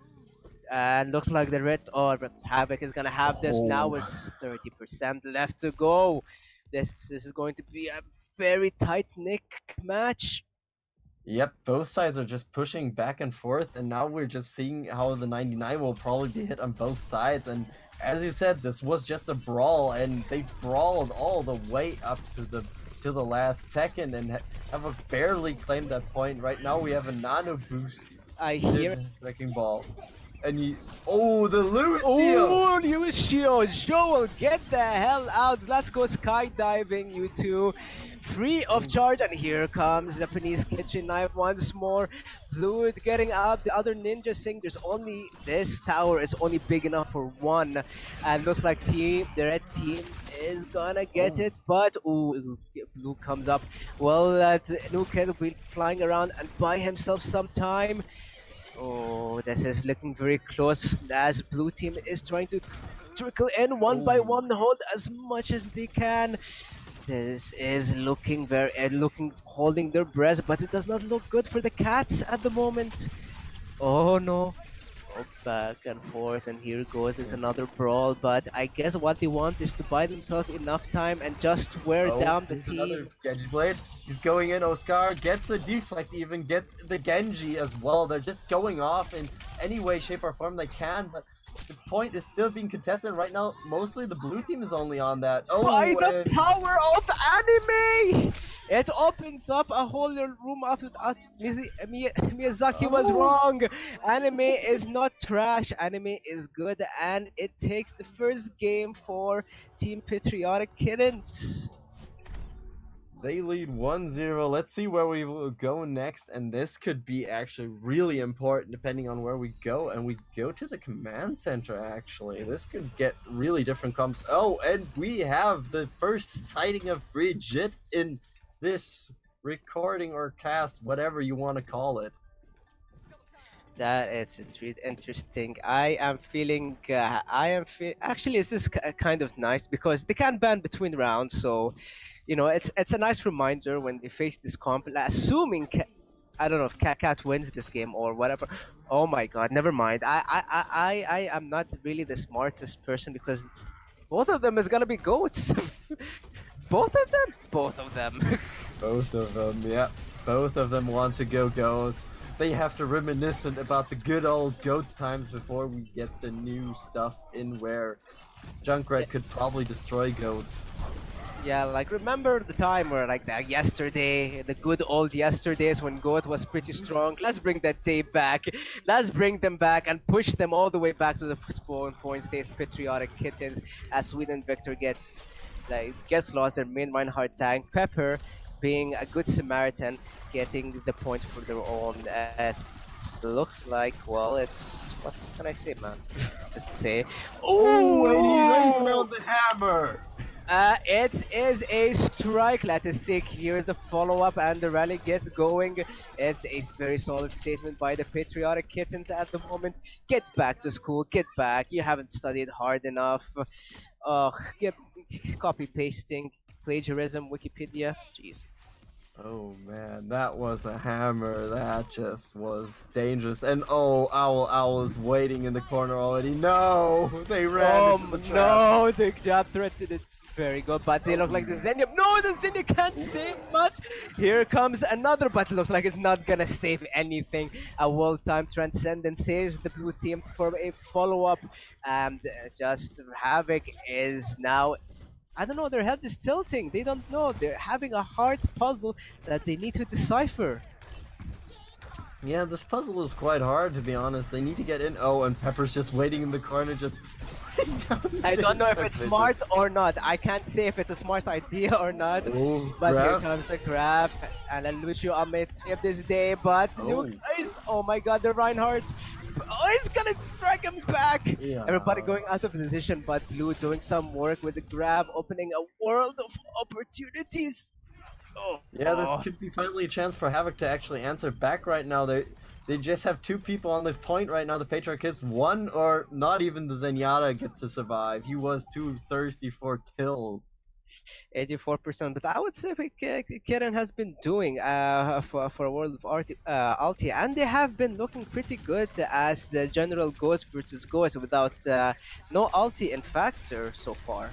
And looks like the red or Havoc is gonna have this now with 30% left to go. This is going to be a very tight nick match. Yep, both sides are just pushing back and forth, and now we're just seeing how the 99 will probably be hit on both sides. And as you said, this was just a brawl, and they brawled all the way up to the last second, and have barely claimed that point. Right now, we have a nano boost. I hear wrecking ball, and the Lucio. Oh, Lucio, Joel, get the hell out! Let's go skydiving, you two. Free of charge, and here comes Japanese kitchen knife once more. Blue getting out, the other ninja saying this tower is only big enough for one, and looks like the red team is gonna get it, but Blue comes up. Well, Nuke will be flying around and buy himself some time. Oh, this is looking very close as Blue team is trying to trickle in one by one, hold as much as they can. This is looking holding their breath, but it does not look good for the cats at the moment. Oh no. Oh, back and forth, and here goes, it's another brawl, but I guess what they want is to buy themselves enough time and just wear down the team. Another Genji blade. He's going in, Oscar gets a deflect, even gets the Genji as well. They're just going off in any way, shape, or form they can, but the point is still being contested right now. Mostly the blue team is only on that. By the power of anime! It opens up a whole room after Miyazaki was wrong. Anime is not trash, anime is good, and it takes the first game for Team Patriotic Kittens. They lead 1-0. Let's see where we will go next, and this could be actually really important depending on where we go. And we go to the command center, actually. This could get really different comps. Oh, and we have the first sighting of Brigitte in this recording or cast, whatever you want to call it. That is interesting. I am feeling, actually this is kind of nice because they can ban between rounds, so you know, it's a nice reminder when they face this comp, assuming I don't know if Cat wins this game or whatever. Oh my god, never mind. I am not really the smartest person because both of them is gonna be goats. Both of them? Both of them. Both of them, yeah. Both of them want to go goats. They have to reminiscent about the good old goats times before we get the new stuff in where Junkrat could probably destroy goats. Yeah, like remember the time where like that yesterday, the good old yesterdays when Goat was pretty strong. Let's bring that day back. Let's bring them back and push them all the way back to the spawn point. Stays Patriotic Kittens as Sweden Victor gets lost. Their main Reinhardt tank Pepper, being a good Samaritan, getting the point for their own. It looks like, well, it's what can I say, man? Just say, oh, and he lays down the hammer. It is a strike. Let us see. Here's the follow-up, and the rally gets going. It's a very solid statement by the patriotic kittens at the moment. Get back to school. Get back. You haven't studied hard enough. Get copy pasting, plagiarism, Wikipedia. Jeez. Oh man, that was a hammer. That just was dangerous. And oh, Owl is waiting in the corner already. No, they ran into the trap. No, the jab threatened it. Very good, but they look like the Xenia. No, the Xenia can't save much. Here comes another, but it looks like it's not gonna save anything. A well-timed Transcendence saves the blue team for a follow-up, and just Havoc is now. I don't know, their head is tilting. They don't know. They're having a hard puzzle that they need to decipher. Yeah, this puzzle is quite hard to be honest. They need to get in. Oh, and Pepper's just waiting in the corner, just. I don't know if it's smart or not. I can't say if it's a smart idea or not. Oh, but grab. here comes the grab, and then Lucio may save this day. But Luke is, oh my God, the Reinhardt. Oh, he's gonna drag him back. Yeah. Everybody going out of position, but Blue doing some work with the grab, opening a world of opportunities. Oh. Yeah, this could be finally a chance for Havoc to actually answer back right now. They just have two people on the point right now. The Patriarch Kids, one or not even the Zenyatta gets to survive. He was too thirsty for kills. 84%, but I would say Kieran has been doing for World of Alti, and they have been looking pretty good as the general Ghost versus Ghost without no Alti in Factor so far.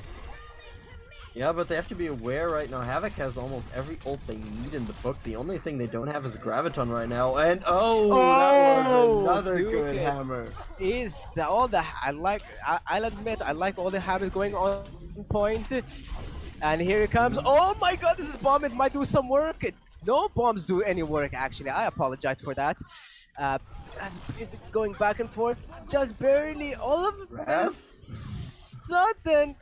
Yeah, but they have to be aware right now. Havoc has almost every ult they need in the book. The only thing they don't have is Graviton right now. And that was another good hammer. Is all the I'll admit I like all the habits going on point. And here it comes. Oh my God, this is bomb. It might do some work. No bombs do any work, actually. I apologize for that. As music going back and forth, just barely. All of a sudden,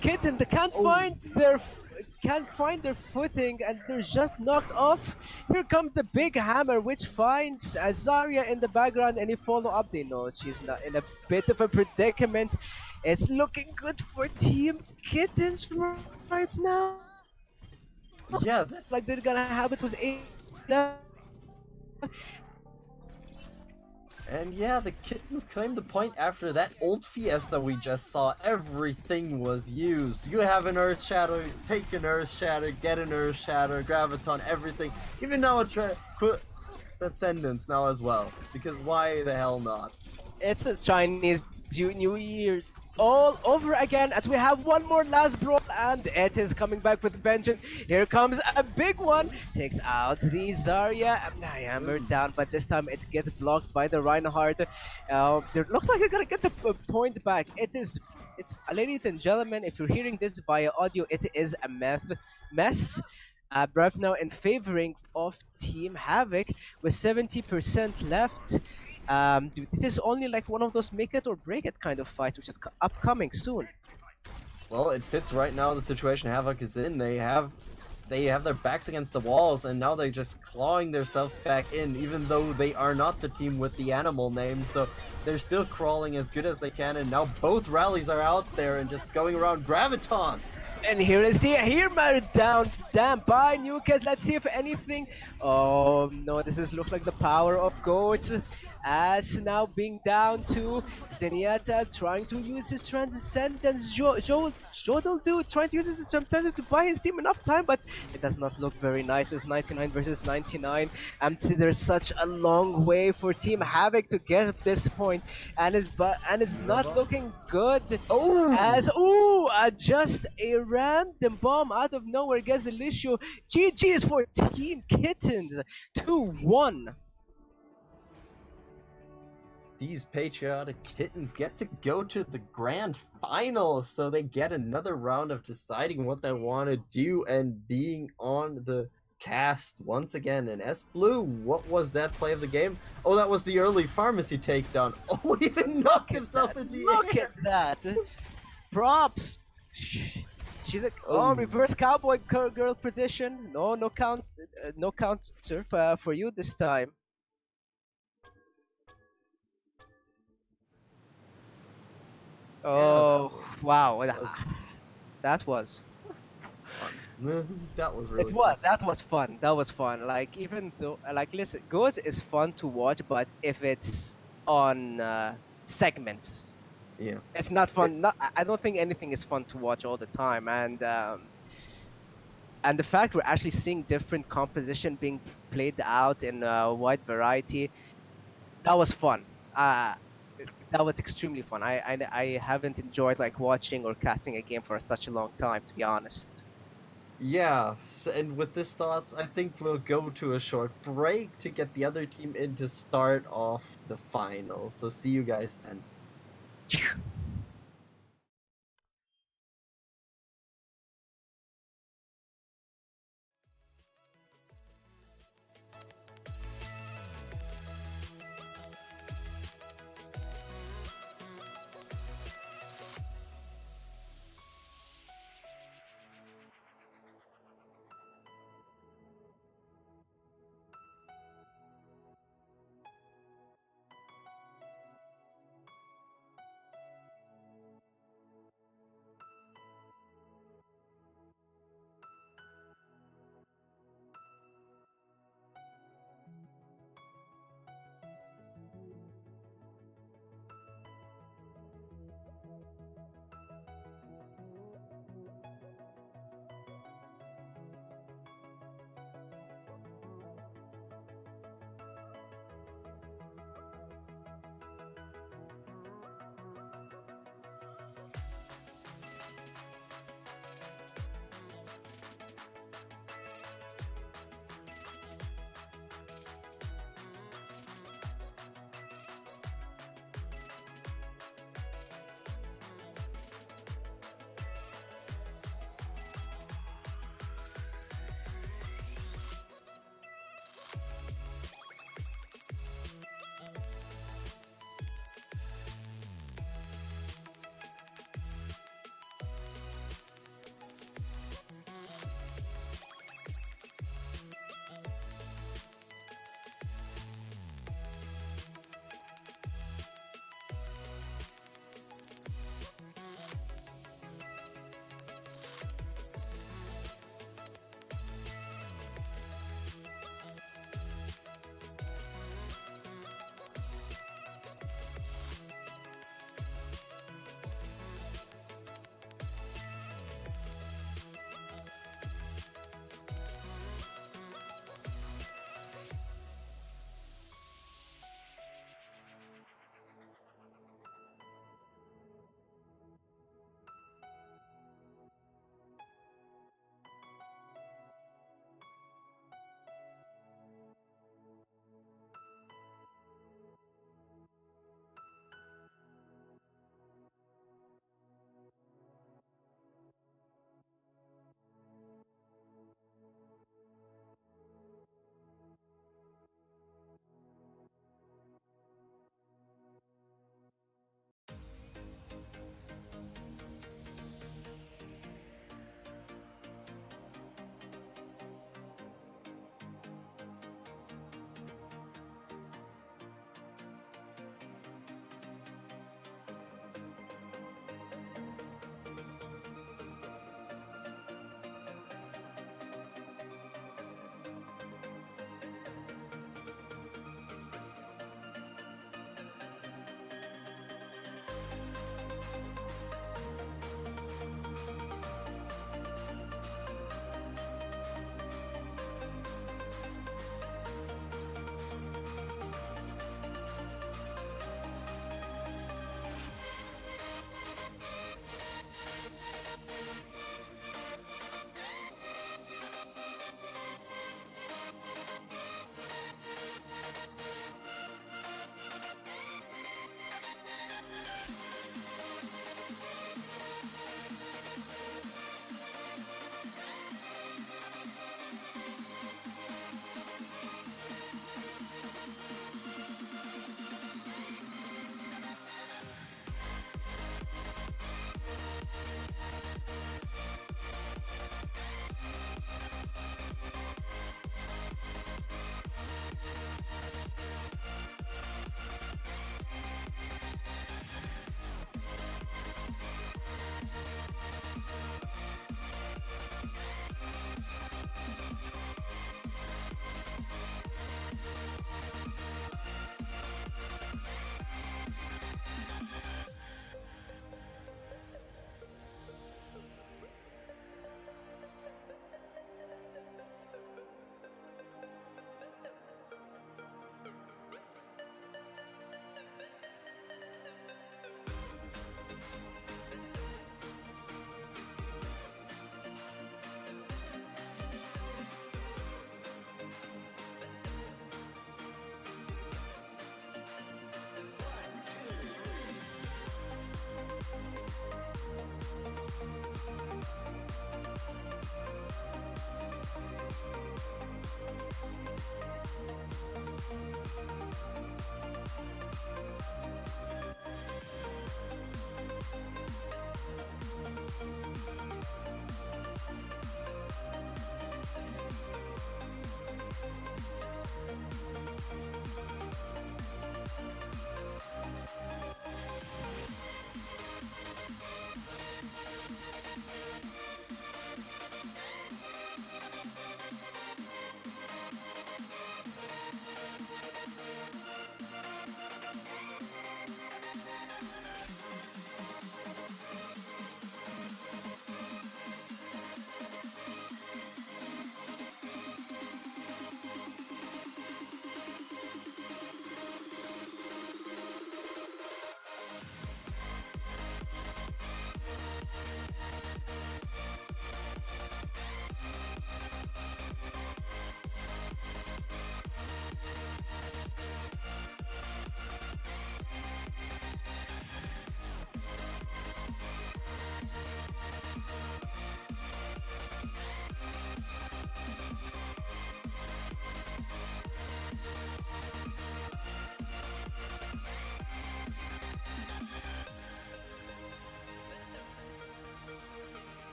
Kitten, they can't find their footing, and they're just knocked off. Here comes the big hammer, which finds Zarya in the background. Any follow up? They know she's not in a bit of a predicament. It's looking good for Team Kittens right now. Yeah, this like they're gonna have it was 8 left. And yeah, the Kittens claimed the point after that old Fiesta we just saw. Everything was used. You have an Earth Shatter, take an Earth Shatter, get an Earth Shatter, Graviton, everything. Even now a Transcendence now as well. Because why the hell not? It's a Chinese New Year's all over again as we have one more last brawl, and it is coming back with vengeance. Here comes a big one, takes out the Zarya. I hammered down, but this time it gets blocked by the Reinhardt. There looks like they're gonna get the point back. It's ladies and gentlemen, if you're hearing this via audio, it is a mess. Right now in favoring of Team Havoc with 70% left. It is only like one of those make it or break it kind of fights, which is upcoming soon. Well, it fits right now the situation Havoc is in. They have their backs against the walls, and now they're just clawing themselves back in, even though they are not the team with the animal name. So they're still crawling as good as they can, and now both rallies are out there and just going around Graviton. And here is here married down by Newcastle. Let's see if anything. Oh no, this looks like the power of Goat. As now being down to Zenyatta trying to use his Transcendence. Jodel do trying to use his Transcendence to buy his team enough time, but it does not look very nice. It's 99 versus 99, and there's such a long way for Team Havoc to get at this point, and it's not looking good. As just a random bomb out of nowhere gets Alicio. GG's for Team Kittens, 2-1. These patriotic kittens get to go to the grand final, so they get another round of deciding what they want to do and being on the cast once again. And S Blue, what was that play of the game? Oh, that was the early pharmacy takedown. Oh, he even knocked himself in the air. Look at that. Props. She's a reverse cowboy girl position. No counter for you this time. Oh wow! That was. Fun. That was It really was. fun. That was fun. That was fun. Like even though, like, listen, Goats is fun to watch, but if it's on segments, Yeah. it's not It, fun. Not, I don't think anything is fun to watch all the time. And the fact we're actually seeing different composition being played out in a wide variety, that was fun. That was extremely fun. I haven't enjoyed like watching or casting a game for such a long time, to be honest. yeah. And with this thoughts, I think we'll go to a short break to get the other team in to start off the finals. So see you guys then.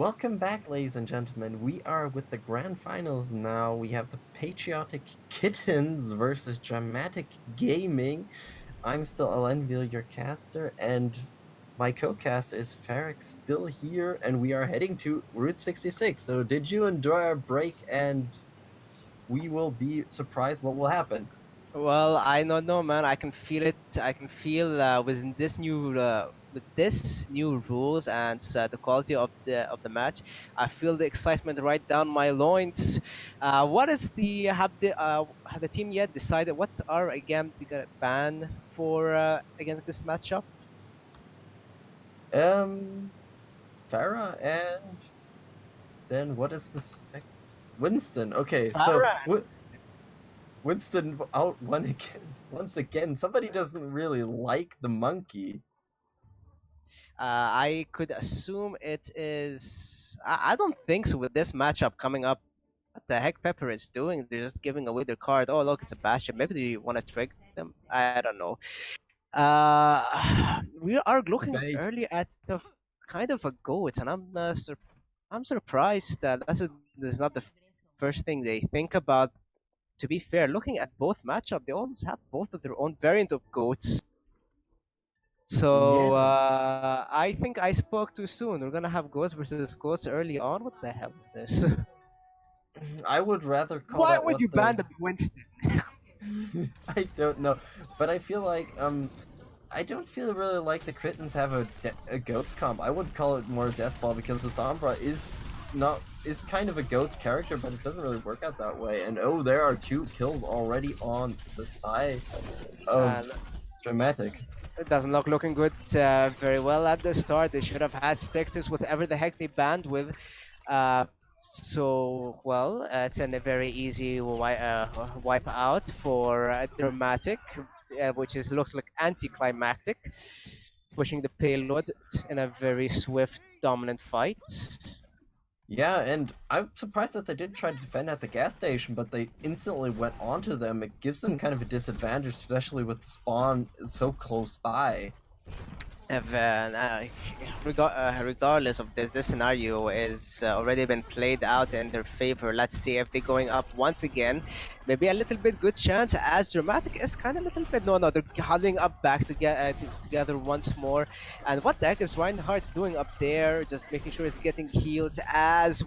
Welcome back, ladies and gentlemen. We are with the grand finals now. We have the Patriotic Kittens versus Dramatic Gaming. I'm still Alenville, your caster, and my co-caster is Farrick, still here, and we are heading to Route 66. So did you enjoy our break? And we will be surprised what will happen. Well, I don't know, man. I can feel it. I can feel with this new rules and the quality of the match. I feel the excitement right down my loins. What is the have the team yet decided what are again they gonna ban for against this matchup? Farah, and then what is the Winston? Okay, so Farah. Winston out one again. Once again, somebody doesn't really like the monkey. I could assume it is. I don't think so with this matchup coming up. What the heck Pepper is doing? They're just giving away their card. Oh, look, it's a Bastion. Maybe they want to trick them. I don't know. We are looking Debate. early at the kind of a goat, and I'm surprised that this is not the first thing they think about. To be fair, looking at both matchup, they always have both of their own variant of goats. So Yeah. I think I spoke too soon. We're gonna have ghosts versus ghosts early on. What the hell is this? I would rather call Why that would what you the... ban the Winston? I don't know, but I feel like I don't feel really like the Crittens have a goats comp. I would call it more Deathball because the Sombra is kind of a goats character, but it doesn't really work out that way. And oh, there are 2 kills already on the side of Dramatic. It doesn't look looking good very well at the start. They should have had Stictus, whatever the heck they banned with. So, well, it's a very easy wipe out for Dramatic, which looks like anticlimactic, pushing the payload in a very swift, dominant fight. Yeah, and I'm surprised that they didn't try to defend at the gas station, but they instantly went onto them. It gives them kind of a disadvantage, especially with the spawn so close by. Regardless of this scenario is already been played out in their favor. Let's see if they're going up once again. Maybe a little bit good chance as Dramatic is kind of a little bit... No, they're huddling up back together once more. And what the heck is Reinhardt doing up there? Just making sure he's getting heals as...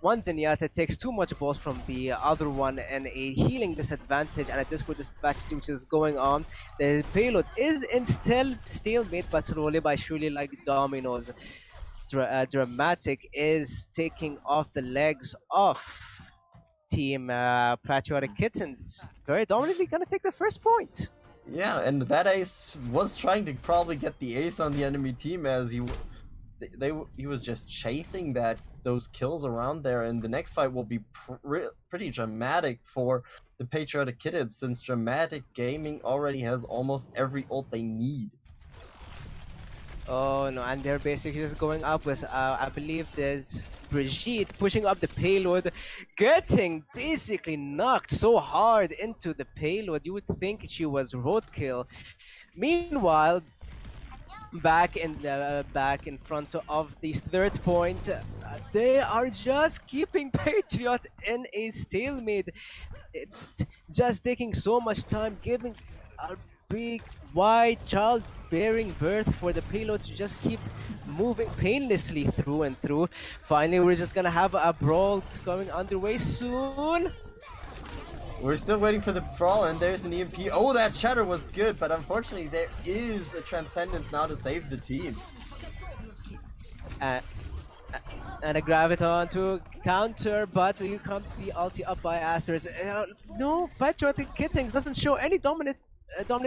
One Zenyatta takes too much balls from the other one and a healing disadvantage and a discord disadvantage which is going on. The payload is in still stalemate, but slowly by surely, like dominoes, Dramatic is taking off the legs of Team Patriotic Kittens. Very dominantly gonna take the first point. Yeah, and that ace was trying to probably get the ace on the enemy team as he was just chasing those kills around there, and the next fight will be pretty dramatic for the Patriotic Kittens since Dramatic Gaming already has almost every ult they need. Oh no, and they're basically just going up with, I believe there's Brigitte pushing up the payload, getting basically knocked so hard into the payload, you would think she was roadkill. Meanwhile, back in front of the third point, they are just keeping Patriot in a stalemate. It's just taking so much time, giving a big wide childbearing birth for the payload to just keep moving painlessly through and through. Finally, we're just gonna have a brawl going underway soon. We're still waiting for the brawl, and there's an EMP. Oh, that chatter was good, but unfortunately there is a Transcendence now to save the team. And a Graviton to counter, but here comes the ulti up by Asters. No, Patriotic Kittens doesn't show any dominant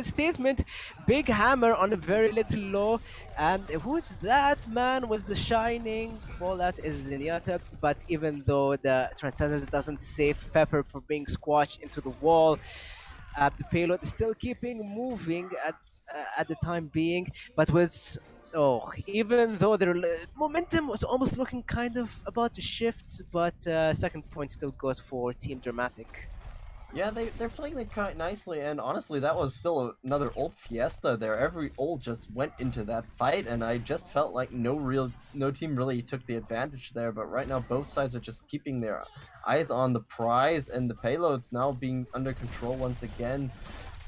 statement. Big hammer on a very little low. And who's that man with the shining? Well, that is Zenyatta. But even though the Transcendence doesn't save Pepper from being squashed into the wall, the payload is still keeping moving at the time being. But with even though their momentum was almost looking kind of about to shift, but second point still goes for Team Dramatic. Yeah, they're playing it quite nicely, and honestly, that was still another old fiesta there. Every ult just went into that fight, and I just felt like no team really took the advantage there. But right now, both sides are just keeping their eyes on the prize, and the payload's now being under control once again.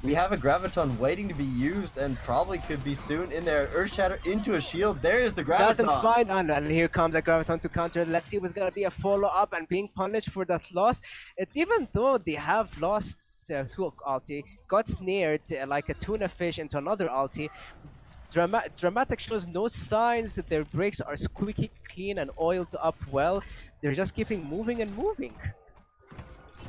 We have a Graviton waiting to be used, and probably could be soon in there. Earth Shatter into a shield. There is the Doesn't Graviton. find, and here comes a Graviton to counter. Let's see what's gonna be a follow-up and being punished for that loss. Even though they have lost two ulti, got snared like a tuna fish into another ulti. Dramatic shows no signs that their brakes are squeaky clean and oiled up well. They're just keeping moving and moving.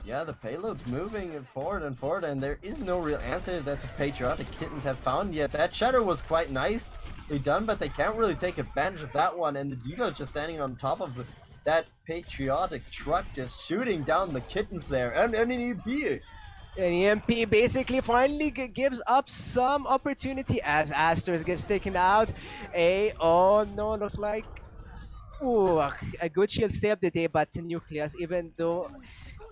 Yeah, the payload's moving forward, and there is no real answer that the Patriotic Kittens have found yet. That shatter was quite nicely done, but they can't really take advantage of that one, and the Diva's just standing on top of that Patriotic truck, just shooting down the Kittens there, and an EP. And EMP basically finally gives up some opportunity as Asters gets taken out. Oh no, looks like a good shield saved the day, but Nucleus, even though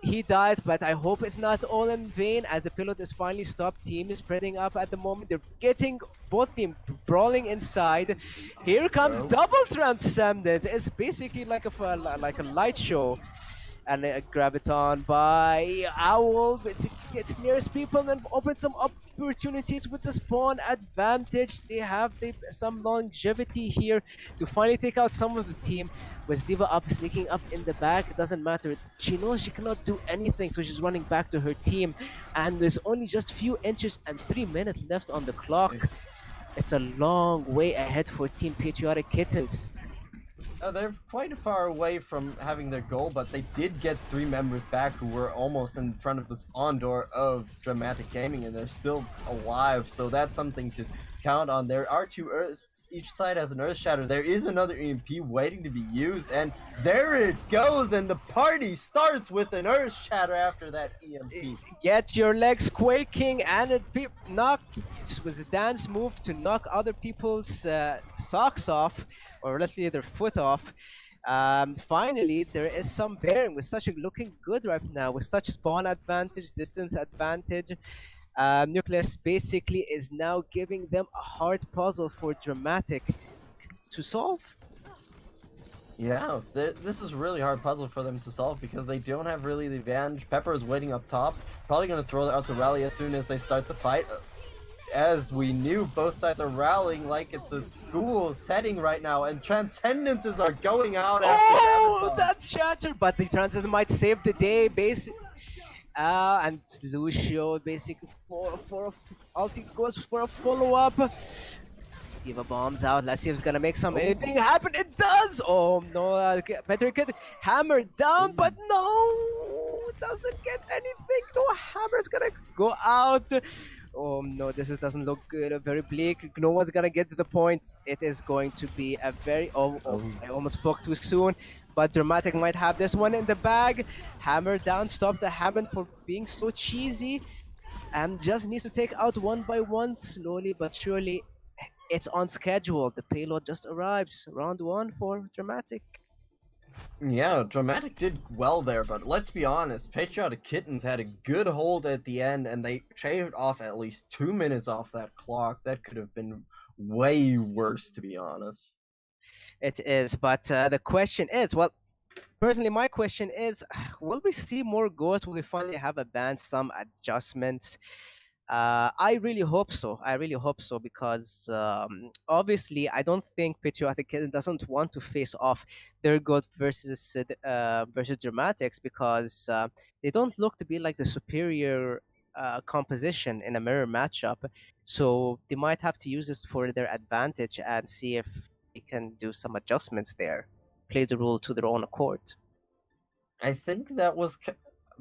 he died, but I hope it's not all in vain as the payload is finally stopped. Team is spreading up at the moment. They're getting both teams brawling inside. Here comes double transcendent. It's basically like a light show. And a Graviton by Owl, it gets nearest people and opens some opportunities with the spawn advantage. They have some longevity here to finally take out some of the team. With Diva up, sneaking up in the back, it doesn't matter. She knows she cannot do anything, so she's running back to her team. And there's only just few inches and 3 minutes left on the clock. It's a long way ahead for Team Patriotic Kittens. They're quite far away from having their goal, but they did get 3 members back who were almost in front of the spawn door of Dramatic Gaming, and they're still alive, so that's something to count on. There are 2 Earths. Each side has an Earth Shatter. There is another EMP waiting to be used, and there it goes, and the party starts with an Earth Shatter after that EMP. Get your legs quaking, and it was a dance move to knock other people's socks off, or let's say their foot off. Finally, there is some bearing with such looking good right now, with such spawn advantage, distance advantage. Nucleus basically is now giving them a hard puzzle for Dramatic to solve. Yeah, this is a really hard puzzle for them to solve because they don't have really the advantage. Pepper is waiting up top, probably going to throw out the rally as soon as they start the fight. As we knew, both sides are rallying like it's a school setting right now, and Transcendences are going out after that's shattered, but the Transcendent might save the day, basically. And Lucio basically ulti goes for a follow-up. Diva bombs out. Let's see if it's gonna make anything happen. It does! Oh no, better get hammered down, but no! Doesn't get anything. No, hammer's gonna go out. Oh no, doesn't look good. Very bleak. No one's gonna get to the point. It is going to be a very... I almost spoke too soon. But Dramatic might have this one in the bag. Hammer down, stop the Hammond for being so cheesy. And just needs to take out one by one, slowly but surely. It's on schedule. The payload just arrives. Round 1 for Dramatic. Yeah, Dramatic did well there, but let's be honest, Patriotic Kittens had a good hold at the end, and they shaved off at least 2 minutes off that clock. That could have been way worse, to be honest. It is, but the question is, well, personally, my question is, will we see more goals? Will we finally have a ban, some adjustments? I really hope so. I really hope so because obviously I don't think Patriotic doesn't want to face off their god versus Dramatics because they don't look to be like the superior composition in a mirror matchup. So they might have to use this for their advantage and see if they can do some adjustments there, play the rule to their own accord. I think that was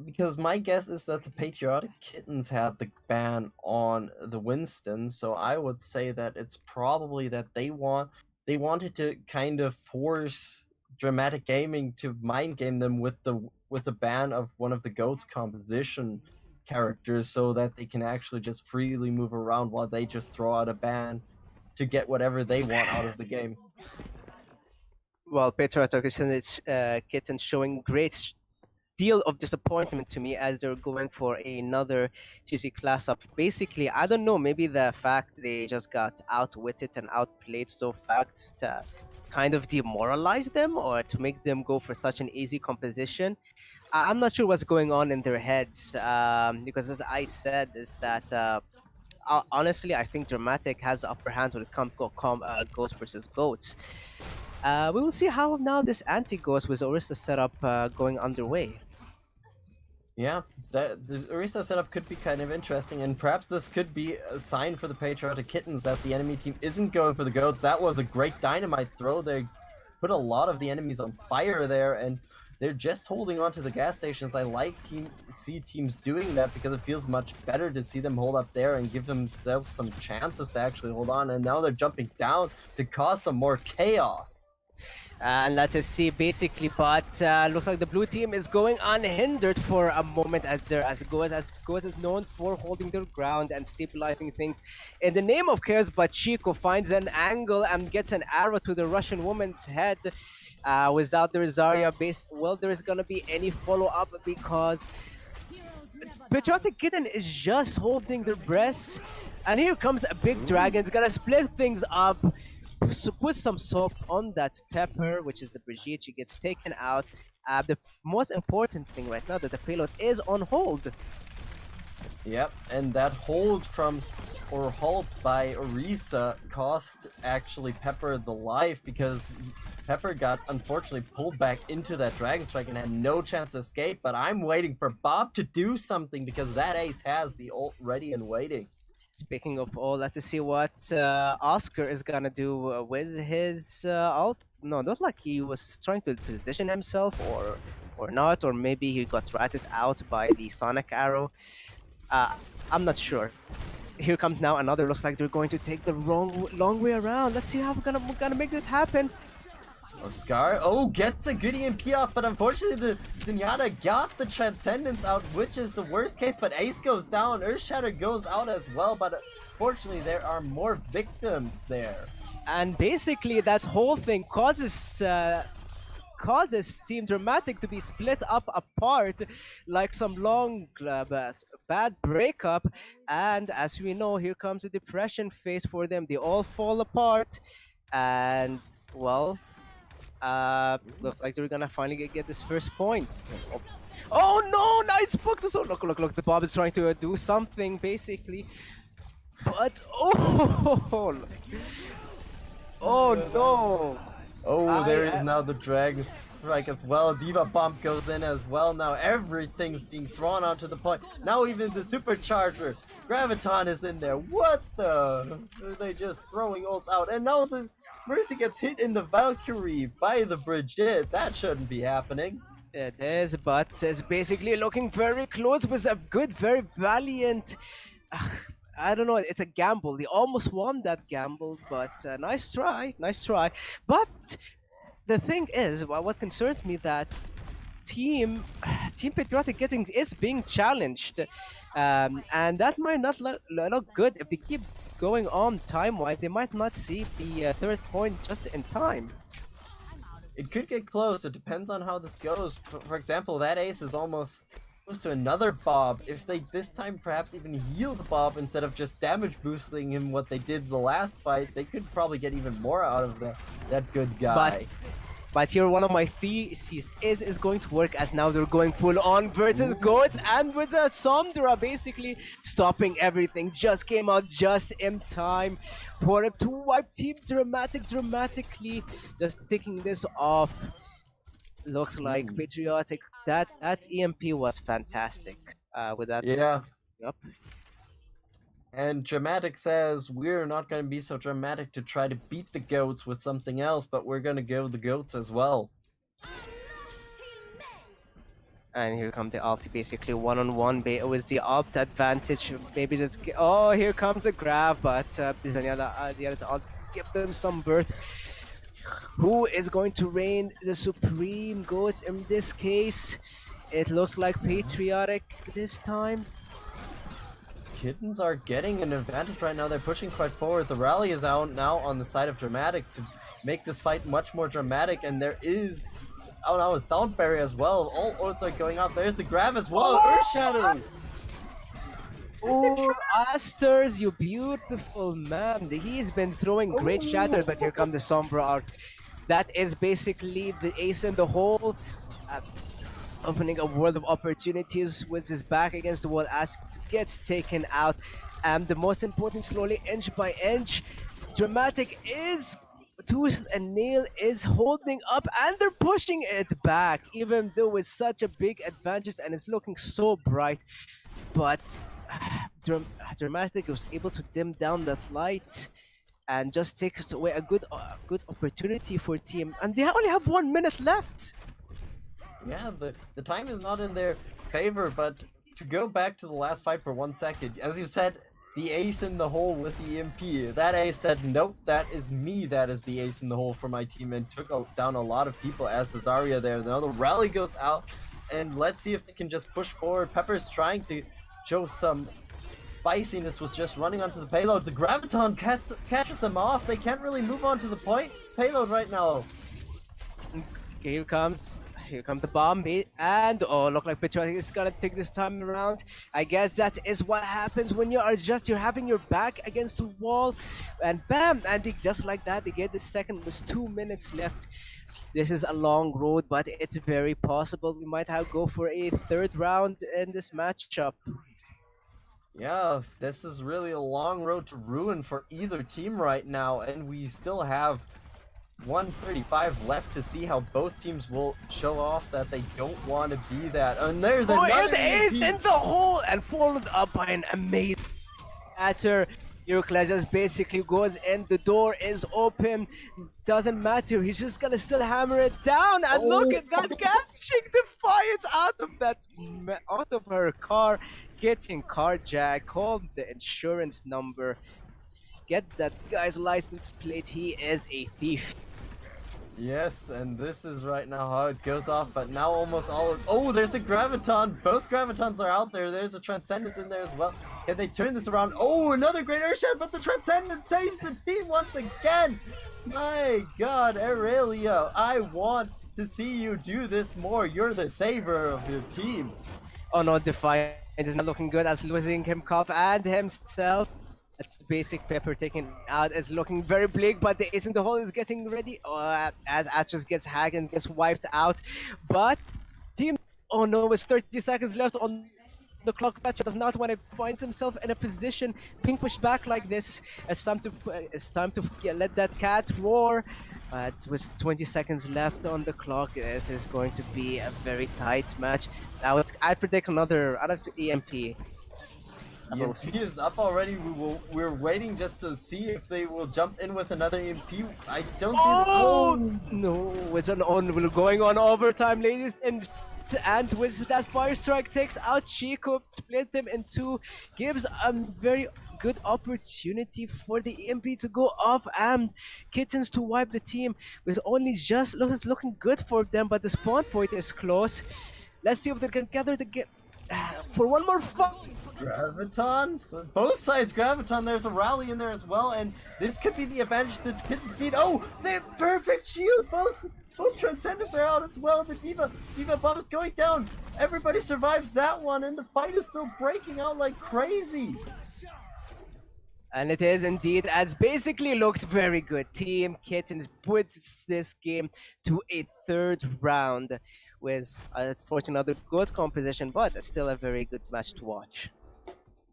because my guess is that the Patriotic Kittens had the ban on the Winston, so I would say that it's probably that they wanted to kind of force Dramatic Gaming to mind game them with the ban of one of the GOAT's composition characters, so that they can actually just freely move around while they just throw out a ban to get whatever they want out of the game. Well, Patriotic Kittens showing great deal of disappointment to me as they're going for another GC class up. Basically, I don't know, maybe the fact they just got outwitted and outplayed so fact to kind of demoralize them or to make them go for such an easy composition. I'm not sure what's going on in their heads because as I said is that honestly I think Dramatic has the upper hand when it comes to Ghosts versus Goats. We will see how now this anti-Ghost with Orisa setup going underway. Yeah, the Orisa setup could be kind of interesting, and perhaps this could be a sign for the Patriotic Kittens that the enemy team isn't going for the Goats. That was a great dynamite throw. They put a lot of the enemies on fire there, and they're just holding on to the gas stations. I like see teams doing that because it feels much better to see them hold up there and give themselves some chances to actually hold on. And now they're jumping down to cause some more chaos. And let us see basically, but looks like the blue team is going unhindered for a moment as Goaz is known for holding their ground and stabilizing things in the name of chaos. But Chico finds an angle and gets an arrow to the Russian woman's head. Without the Zarya base, well, there is gonna be any follow-up because Patriotic Kitten is just holding their breaths, and here comes a big dragon. It's gonna split things up. Put some salt on that Pepper, which is the Brigitte. She gets taken out. The most important thing right now that the payload is on hold. Yep, and that hold or halt by Orisa cost actually Pepper the life because Pepper got unfortunately pulled back into that Dragon Strike and had no chance to escape. But I'm waiting for Bob to do something because that ace has the ult ready and waiting. Speaking of all, let's see what Oscar is gonna do with his ult. No, not like he was trying to position himself or not, or maybe he got ratted out by the Sonic Arrow. I'm not sure. Here comes now another. Looks like they're going to take the long way around. Let's see how we're gonna make this happen. Oscar, gets a good EMP off, but unfortunately the Zenyatta got the Transcendence out, which is the worst case, but Ace goes down, Earthshatter goes out as well, but unfortunately there are more victims there. And basically that whole thing causes Team Dramatic to be split up apart like some long bad breakup, and as we know, here comes the depression phase for them. They all fall apart, and well, looks like they're gonna finally get this first point. Oh no, Knight's booked us. Look, the Bob is trying to do something basically, but oh no. There is now the Dragon Strike as well. Diva Bomb goes in as well. Now everything's being thrown onto the point. Now even the Supercharger. Graviton is in there. What the? Are they just throwing ults out? And now the Mercy gets hit in the Valkyrie by the Brigitte. That shouldn't be happening. It is, but it's basically looking very close with a good, very valiant... I don't know, it's a gamble. They almost won that gamble, but nice try. But the thing is, what concerns me that Team Patriotic is being challenged, and that might not look good. If they keep going on time-wise, they might not see the third point just in time. It could get close. It depends on how this goes. For example, that ace is almost close to another Bob. If they this time perhaps even heal the Bob instead of just damage boosting him what they did the last fight, they could probably get even more out of that good guy. But here one of my theses is going to work, as now they're going full on versus Goats, and with a Somdra basically stopping everything. Just came out just in time for it to wipe Team dramatically, just picking this off. Looks like Patriotic. That EMP was fantastic. With that. Yeah. Yep. And Dramatic says, we're not going to be so dramatic to try to beat the Goats with something else, but we're going to go the Goats as well. And here come the ulti, basically one-on-one with the ult advantage. Maybe just... Oh, here comes a grab, but Zenyatta's ult give them some birth. Who is going to reign the supreme Goats in this case? It looks like Patriotic this time. Kittens are getting an advantage right now. They're pushing quite forward. The rally is out now on the side of Dramatic to make this fight much more dramatic, and there is Oh no, Sound Barrier as well. All ults are going out. There's the grab as well. Earth Shadow. Oh, Asters, you beautiful man. He's been throwing great shatter, but here comes the Sombra arc. That is basically the ace in the hole. Uh, Opening a world of opportunities with his back against the wall as gets taken out. And the most important, slowly, inch by inch, Dramatic is Tooth and Nail is holding up and they're pushing it back, even though it's such a big advantage and it's looking so bright. But Dramatic was able to dim down that light and just takes away a good opportunity for team. And they only have 1 minute left. Yeah, the time is not in their favor, but to go back to the last fight for 1 second, as you said, the ace in the hole with the EMP. That ace said, nope, that is me that is the ace in the hole for my team, and took down a lot of people as the Zarya there. Now the rally goes out, and let's see if they can just push forward. Pepper's trying to show some spiciness, was just running onto the payload. The Graviton catches them off. They can't really move on to the payload right now. Here comes the bomb, and oh, look like Patriotic is gonna take this time around. I guess that is what happens when you're having your back against the wall, and bam, and just like that, they get the second with 2 minutes left. This is a long road, but it's very possible we might go for a third round in this matchup. Yeah, this is really a long road to ruin for either team right now, and we still have 1:35 left to see how both teams will show off that they don't want to be that. And there's another ace in the hole and followed up by an amazing shatter. Euroclash just basically goes in, the door is open, doesn't matter, he's just gonna still hammer it down, and look at that, catching Defiance out of her car, getting carjacked, called the insurance number, get that guy's license plate, he is a thief. Yes, and this is right now how it goes off, but now almost all of... Oh, there's a Graviton! Both Gravitons are out there, there's a Transcendence in there as well. Can they turn this around? Oh, another great Earthshot, but the Transcendence saves the team once again! My god, Aurelia, I want to see you do this more. You're the saver of your team. Oh no, Defiant is not looking good as losing himself and himself. That's basic. Pepper taken out is looking very bleak, but the ace in the hole is getting ready as Atros gets hacked and gets wiped out. But team, oh no, with 30 seconds left on the clock, Patcher does not want to find himself in a position being pushed back like this. It's time to let that cat roar. With 20 seconds left on the clock, this is going to be a very tight match. I predict another EMP. EMP is up already. We're waiting just to see if they will jump in with another EMP. I don't see the... Oh no, it's we're going on overtime, ladies and with that fire strike takes out Chico, split them in two, gives a very good opportunity for the EMP to go off and Kittens to wipe the team with only just looking good for them, but the spawn point is close. Let's see if they can gather for one more fight. Graviton? Both sides Graviton, there's a rally in there as well, and this could be the advantage to Kittens need. Oh, they have perfect shield! Both Transcendents are out as well. The Diva bomb is going down. Everybody survives that one, and the fight is still breaking out like crazy. And it is indeed, as basically looks very good. Team Kittens puts this game to a third round with unfortunately another good composition, but still a very good match to watch.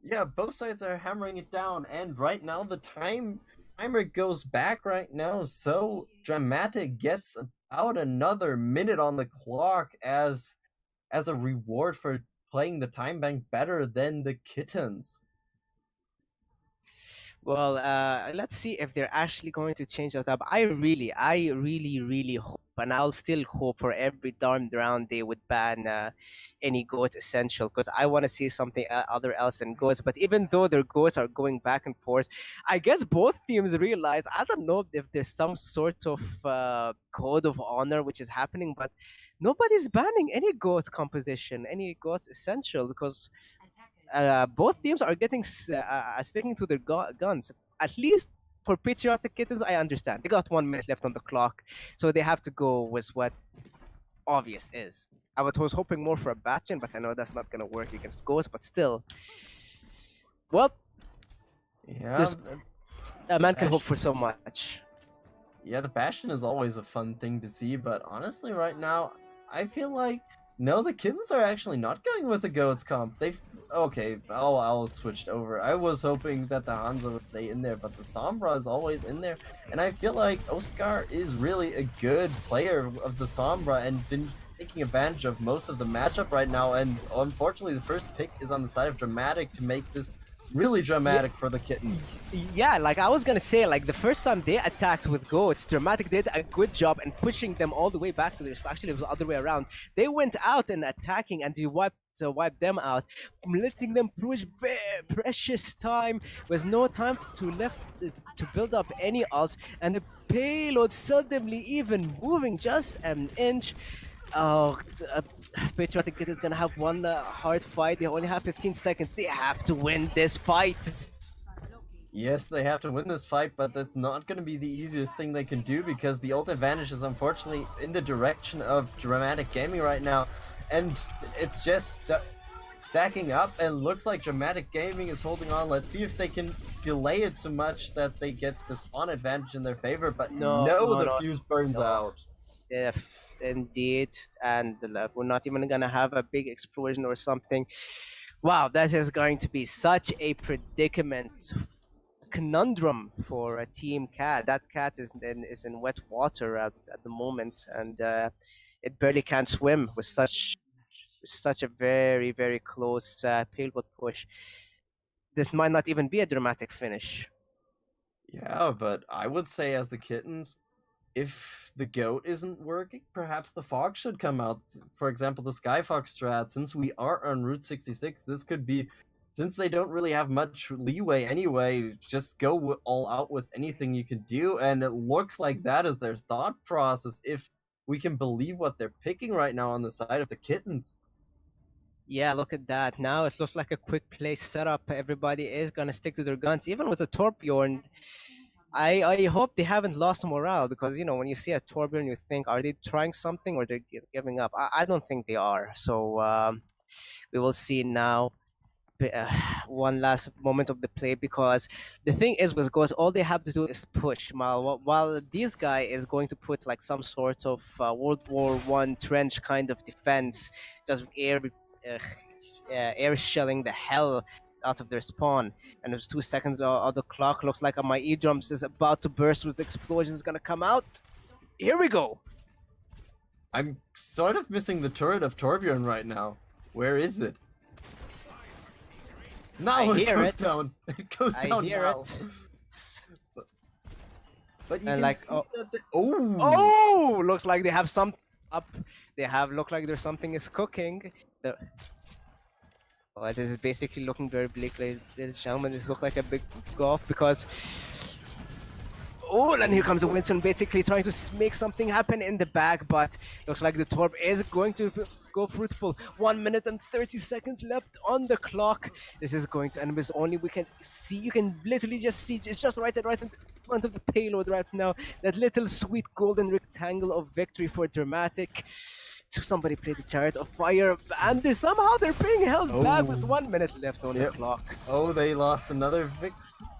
Yeah, both sides are hammering it down, and right now the timer goes back right now, so Dramatic gets about another minute on the clock as a reward for playing the time bank better than the Kittens. Well, let's see if they're actually going to change that up. I really hope, and I'll still hope for every darn round they would ban any GOAT Essential, because I want to see something other else than GOATs. But even though their GOATs are going back and forth, I guess both teams realize, I don't know if there's some sort of code of honor which is happening, but nobody's banning any GOAT composition, any GOAT Essential, because both teams are getting sticking to their guns. At least for Patriotic Kittens, I understand. They got 1 minute left on the clock, so they have to go with what obvious is. I was hoping more for a Bastion, but I know that's not gonna work against Ghost. But still, well, Yeah, there's a man can hope Bastion. for so much. Yeah, the Bastion is always a fun thing to see, but honestly, right now, I feel like no, the Kittens are actually not going with the Goats comp. They've okay, I'll switched over. I was hoping that the Hanzo would stay in there, but the Sombra is always in there, and I feel like Oscar is really a good player of the Sombra and been taking advantage of most of the matchup right now. And unfortunately, the first pick is on the side of Dramatic to make this really dramatic for the Kittens. Yeah, like I was gonna say, like the first time they attacked with Goats, Dramatic did a good job in pushing them all the way back to their. Actually, it was the other way around. They went out and attacking, and you wiped them out, letting them push precious time. With no time to left to build up any ults, and the payload seldomly even moving just an inch. Oh, Patriotic Kid is gonna have one hard fight. They only have 15 seconds. They have to win this fight. Yes, they have to win this fight, but that's not going to be the easiest thing they can do because the ult advantage is unfortunately in the direction of Dramatic Gaming right now, and it's just stacking up, and looks like Dramatic Gaming is holding on. Let's see if they can delay it so much that they get the spawn advantage in their favor, but no, the fuse burns out. If indeed, and we're not even gonna have a big explosion or something. Wow, that is going to be such a predicament, conundrum for a team cat. That cat is in wet water at the moment, and it barely can swim with such a very close payload push. This might not even be a dramatic finish. Yeah, but I would say as the Kittens, if the goat isn't working, perhaps the fox should come out. For example, the Skyfox strat. Since we are on Route 66, this could be, since they don't really have much leeway anyway, just go all out with anything you can do. And it looks like that is their thought process, if we can believe what they're picking right now on the side of the Kittens. Yeah, look at that. Now it looks like a quick play setup. Everybody is gonna stick to their guns, even with a Torbjorn. I hope they haven't lost morale, because when you see a Torbjorn, you think, are they trying something or they're giving up? I don't think they are. So we will see now. One last moment of the play, because the thing is with Ghost, all they have to do is push. While this guy is going to put like some sort of World War One trench kind of defense, just air shelling the hell out of their spawn. And there's 2 seconds on the clock. Looks like my eardrums is about to burst with explosions gonna come out. Here we go. I'm sort of missing the turret of Torbjorn right now. Where is it? Now it goes down. It goes down now. But you and can like, see oh, that oh, looks like they have some up. Look like there's something is cooking. Oh, this is basically looking very bleak, ladies and gentlemen. This looks like a big golf, because oh, and here comes the Winston, basically trying to make something happen in the back, but looks like the Torb is going to go fruitful. 1 minute and 30 seconds left on the clock. This is going to end with only we can see. You can literally just see, it's just right in front of the payload right now. That little sweet golden rectangle of victory for Dramatic. Somebody play the Chariot of Fire, and somehow they're being held back with 1 minute left on the clock. Oh, they lost another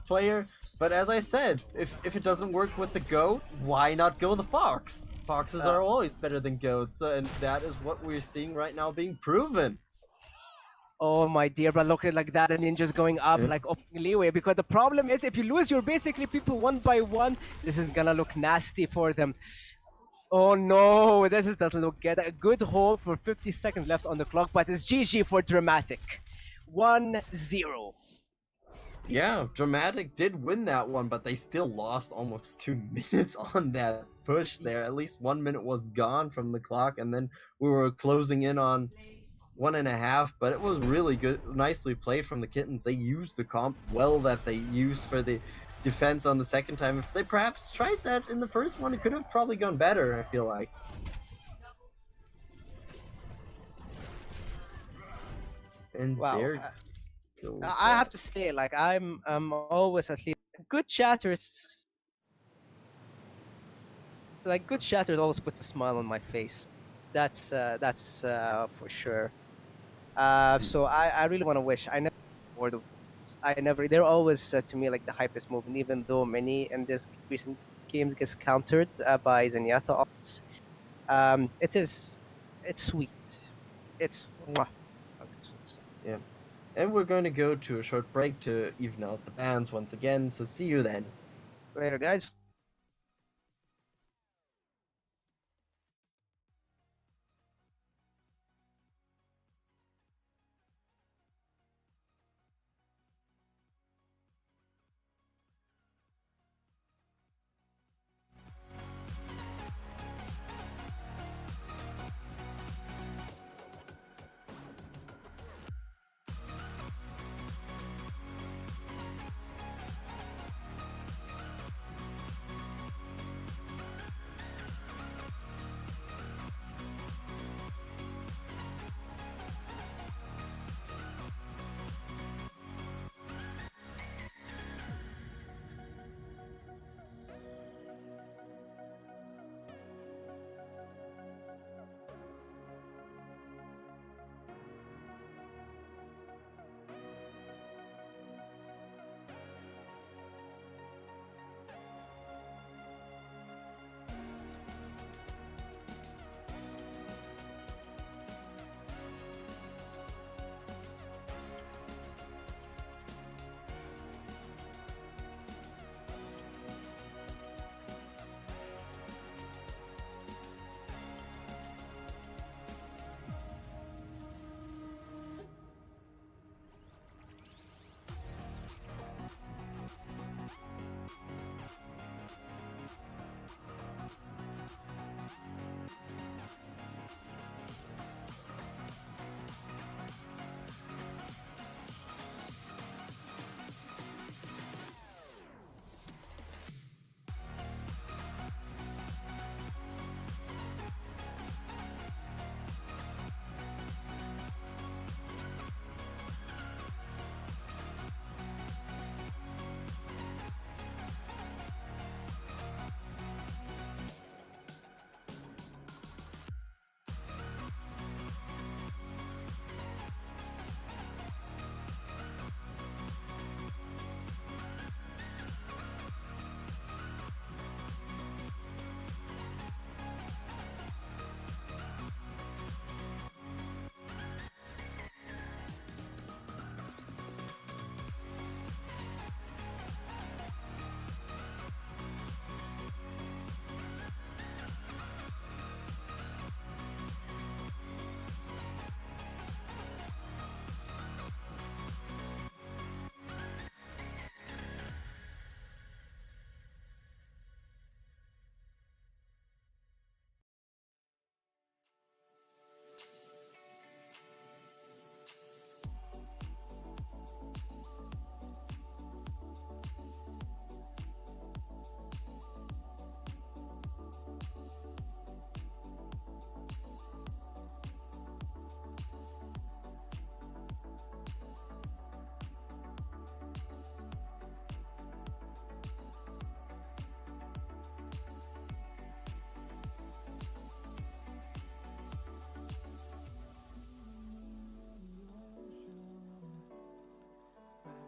player. But as I said, if it doesn't work with the goat, why not go the fox? Foxes are always better than goats, and that is what we're seeing right now being proven. Oh my dear, but look at like that, and ninjas going up like leeway, because the problem is if you lose your basically people one by one, this is gonna look nasty for them. Oh no, this doesn't look good. A good hold for 50 seconds left on the clock, but it's GG for Dramatic. 1-0. Yeah, Dramatic did win that one, but they still lost almost 2 minutes on that push there. At least 1 minute was gone from the clock, and then we were closing in on 1.5, but it was really good, nicely played from the Kittens. They used the comp well that they used for the defense on the second time. If they perhaps tried that in the first one, it could have probably gone better, I feel like. And wow. there I have to say, like, I'm always at least good chatters. Like, good chatters always puts a smile on my face. That's for sure. So I really want to wish I never bored of I never. They're always to me like the hypest move, and even though many in this recent games gets countered by Zenyatta ults, it's sweet. It's mwah. Yeah. And we're going to go to a short break to even out the bans once again, so see you then. Later, guys.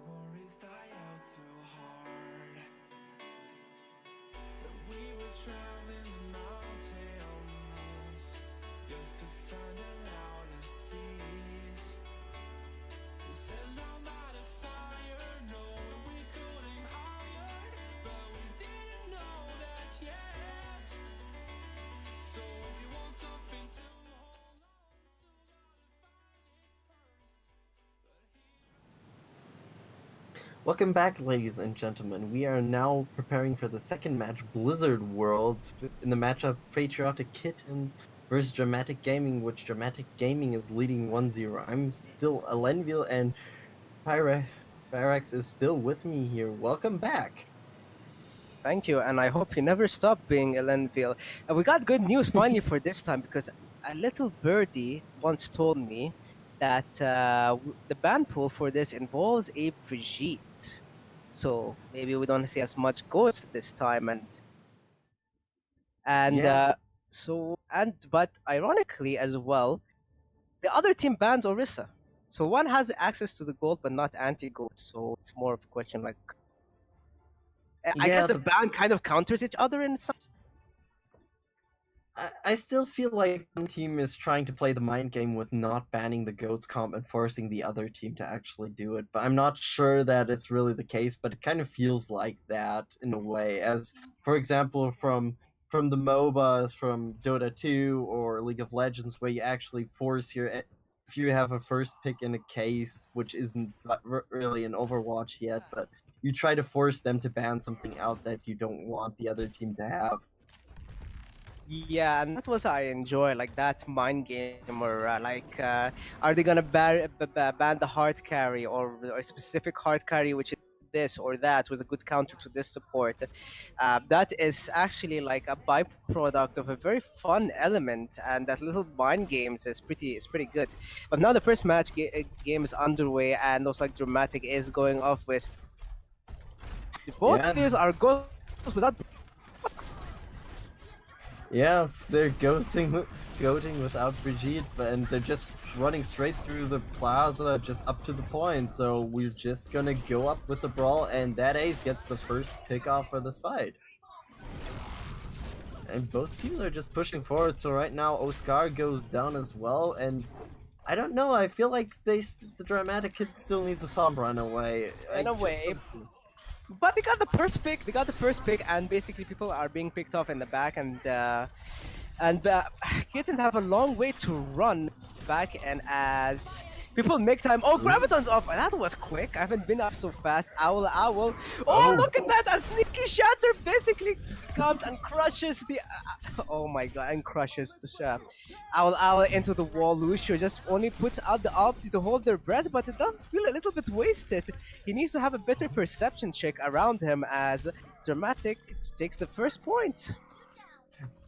Memories die out too hard. When we were traveling mountains, just to find the loudest seas. We set down by the fire, knowing we could aim higher, but we didn't know that yet. So if you want something to hold on to, gotta find it first. Welcome back, ladies and gentlemen. We are now preparing for the second match, Blizzard Worlds, in the matchup Patriotic Kittens versus Dramatic Gaming, which Dramatic Gaming is leading 1-0. I'm still Alenville, and Pyrex is still with me here. Welcome back. Thank you, and I hope you never stop being Elenville. And we got good news finally for this time, because a little birdie once told me that the ban pool for this involves a Brigitte. So maybe we don't see as much ghosts this time, and Yeah. So but ironically as well, the other team bans Orisa. So one has access to the gold but not anti-gold. So it's more of a question like I Yeah, guess the ban kind of counters each other in some. I still feel like one team is trying to play the mind game with not banning the goats comp and forcing the other team to actually do it. But I'm not sure that it's really the case. But it kind of feels like that in a way, as for example from the MOBAs from Dota 2 or League of Legends, where you actually force your if you have a first pick in a case, which isn't really an Overwatch yet, but you try to force them to ban something out that you don't want the other team to have. Yeah, and that's what I enjoy, like that mind game, or are they gonna ban the hard carry or a specific hard carry, which is this or that, with a good counter to this support? That is actually like a byproduct of a very fun element, and that little mind games is pretty good. But now the first game is underway, and looks like Dramatic is going off with both Yeah. players are goals without. Yeah, they're goating without Brigitte, and they're just running straight through the plaza, just up to the point. So we're just gonna go up with the brawl, and that ace gets the first pick off for this fight. And both teams are just pushing forward. So right now, Oscar goes down as well, and I don't know. I feel like the Dramatic Kid still needs a Sombra in a way. In a way. But they got the first pick. They got the first pick, and basically people are being picked off in the back, and Kitten have a long way to run back. And as people make time, oh, Graviton's off. That was quick. I haven't been up so fast. Owl. Oh, look at that! A sneaky shatter basically comes and crushes the. Oh my god! And crushes the shaft. Owl into the wall. Lucio just only puts out the opti to hold their breath, but it does feel a little bit wasted. He needs to have a better perception check around him as Dramatic takes the first point.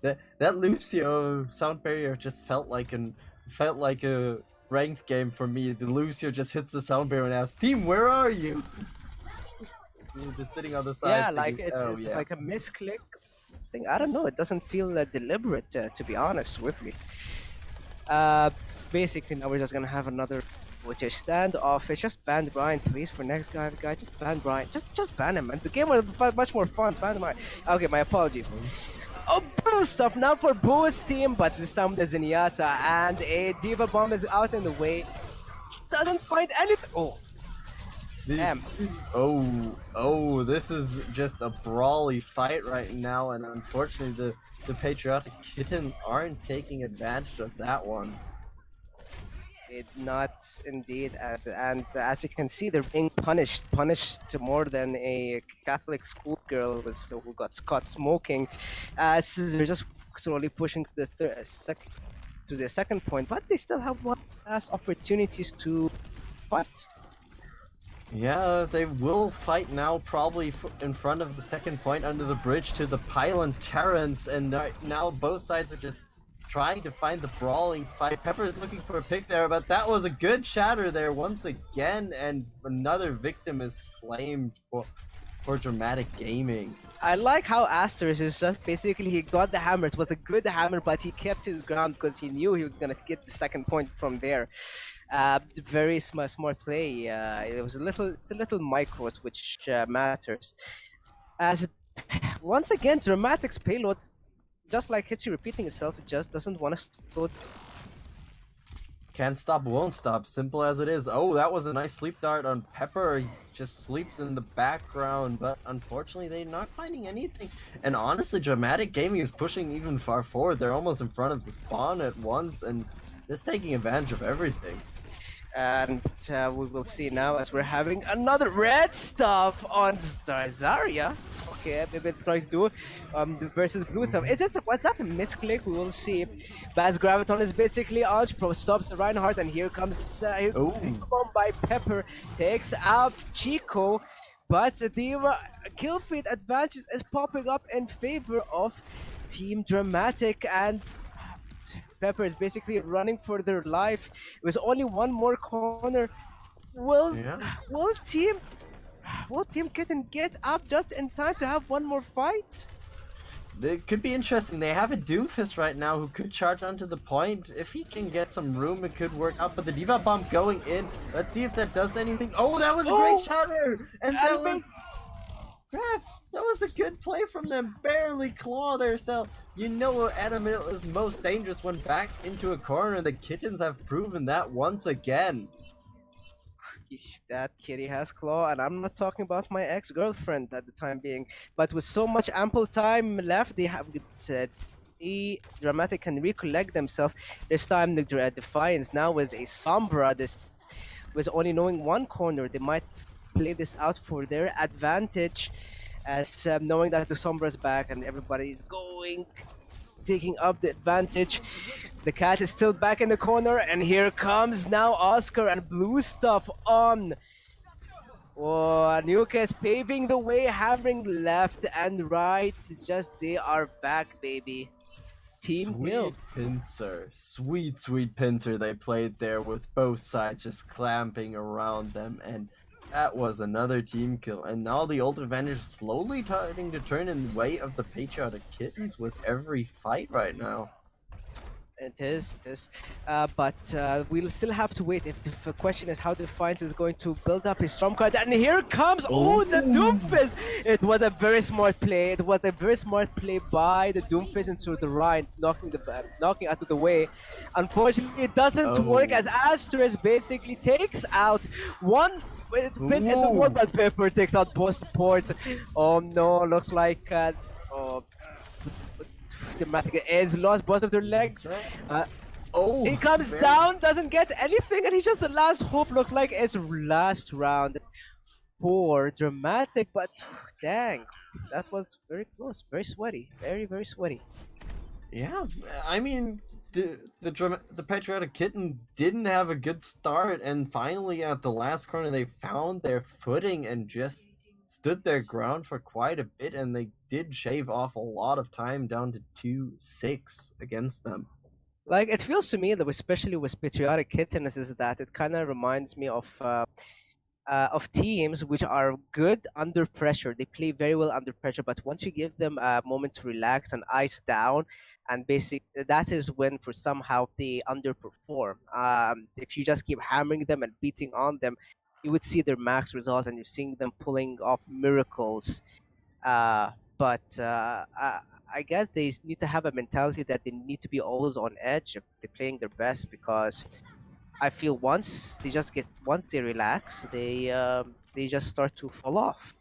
That Lucio sound barrier just felt like a ranked game for me. The Lucio just hits the sound barrier and asks, "Team, where are you?" Just sitting on the side. Yeah, thinking, like oh, it's yeah. like a misclick thing. I don't know. It doesn't feel deliberate, to be honest with me. Basically now we're just gonna have another which is standoff. It's just ban Brian, please, for next guy. Just ban Brian. Just ban him, man. The game was much more fun. Ban Brian. Okay, my apologies. Oh, brutal stuff now for Boa's team, but this time there's Zenyatta, and a Diva Bomb is out in the way. Doesn't find anything. Oh, damn. Oh, this is just a brawly fight right now, and unfortunately the Patriotic Kittens aren't taking advantage of that one. Not indeed, and as you can see, they're being punished more than a Catholic schoolgirl who got caught smoking. They're just slowly pushing to the second point, but they still have one last opportunities to fight. Yeah, they will fight now, probably in front of the second point under the bridge to the pylon Terrence, and now both sides are just trying to find the brawling fight. Pepper is looking for a pick there, but that was a good shatter there once again, and another victim is flamed for Dramatic Gaming. I like how Asters is just basically he got the hammer. It was a good hammer, but he kept his ground because he knew he was gonna get the second point from there. Very smart play. It's a little micro which matters. As once again, Dramatic's payload, just like Hitchy repeating itself, it just doesn't want to slow. Can't stop, won't stop. Simple as it is. Oh, that was a nice sleep dart on Pepper. He just sleeps in the background, but unfortunately they're not finding anything. And honestly, Dramatic Gaming is pushing even far forward. They're almost in front of the spawn at once, and just taking advantage of everything. And we will see now as we're having another red stuff on Zarya. Okay, maybe it's tries to versus blue stuff. Was that a misclick? We will see. Baz Graviton is basically on. Pro stops Reinhardt, and here comes bomb by Pepper, takes out Chico, but the kill feed advantage is popping up in favor of Team Dramatic, and Pepper is basically running for their life. It was only one more corner. Will Team Kitten get up just in time to have one more fight? it could be interesting. They have a Doomfist right now who could charge onto the point. If he can get some room, it could work out. But the Diva Bomb going in. Let's see if that does anything. Oh, that was a great shatter! And that was... Graf, that was a good play from them. Barely claw themselves. You know Animal is most dangerous when backed into a corner. The Kittens have proven that once again. That kitty has claw, and I'm not talking about my ex-girlfriend at the time being, but with so much ample time left, they have said Dramatic can recollect themselves. This time the Defiance now with a Sombra, this with only knowing one corner, they might play this out for their advantage, as knowing that the Sombra is back and everybody is taking up the advantage. The cat is still back in the corner, and here comes now Oscar and blue stuff on. Oh, Nuka is paving the way, hammering left and right. Just they are back, baby. Team kill. Sweet pincer they played there with both sides just clamping around them, and that was another team kill. And now the ult advantage is slowly starting to turn in the way of the Patriotic Kittens with every fight right now. It is. But we'll still have to wait. If the question is how Defiance is going to build up his trump card, and here comes the Doomfist. It was a very smart play. It was a very smart play by the Doomfist into the right, knocking out of the way. Unfortunately, it doesn't work, as Asterisk basically takes out one. It fits in the wall, but Pepper takes out both supports. Oh no! Looks like Dramatic is lost both of their legs. He comes down, doesn't get anything, and he's just the last hope. Looks like it's last round for Dramatic, but dang, that was very close, very sweaty, very sweaty. Yeah, I mean, the Patriotic Kitten didn't have a good start, and finally at the last corner they found their footing and just stood their ground for quite a bit, and they did shave off a lot of time down to 2-6 against them. Like, it feels to me that especially with Patriotic Kittens is that it kind of reminds me of teams which are good under pressure. They play very well under pressure, but once you give them a moment to relax and ice down, and that is when for somehow they underperform. If you just keep hammering them and beating on them, you would see their max result, and you're seeing them pulling off miracles. But I guess they need to have a mentality that they need to be always on edge if they're playing their best, because I feel once they relax, they just start to fall off.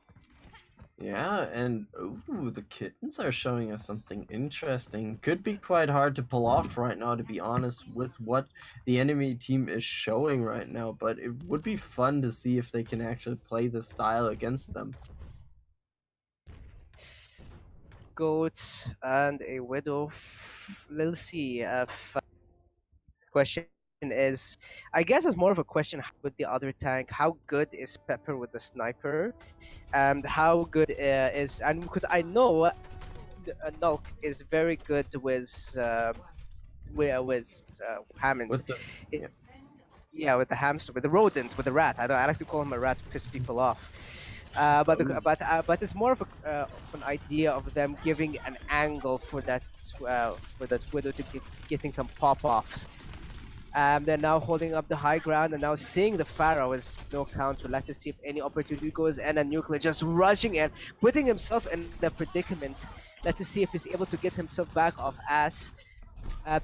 Yeah, and the Kittens are showing us something interesting. Could be quite hard to pull off right now, to be honest, with what the enemy team is showing right now, but it would be fun to see if they can actually play this style against them. Goats and a Widow. We'll see. Question is, I guess it's more of a question with the other tank. How good is Pepper with the sniper, and how good is, and because I know Nulk is very good with Hammond. With the with the hamster, with the rodent, with the rat. I like to call him a rat to piss people off. But it's more of an idea of them giving an angle for that Widow to getting some pop-offs. They're now holding up the high ground and now seeing the Pharaoh is no counter. Let's see if any opportunity goes in, and Nuclear just rushing in, putting himself in the predicament. Let's see if he's able to get himself back off as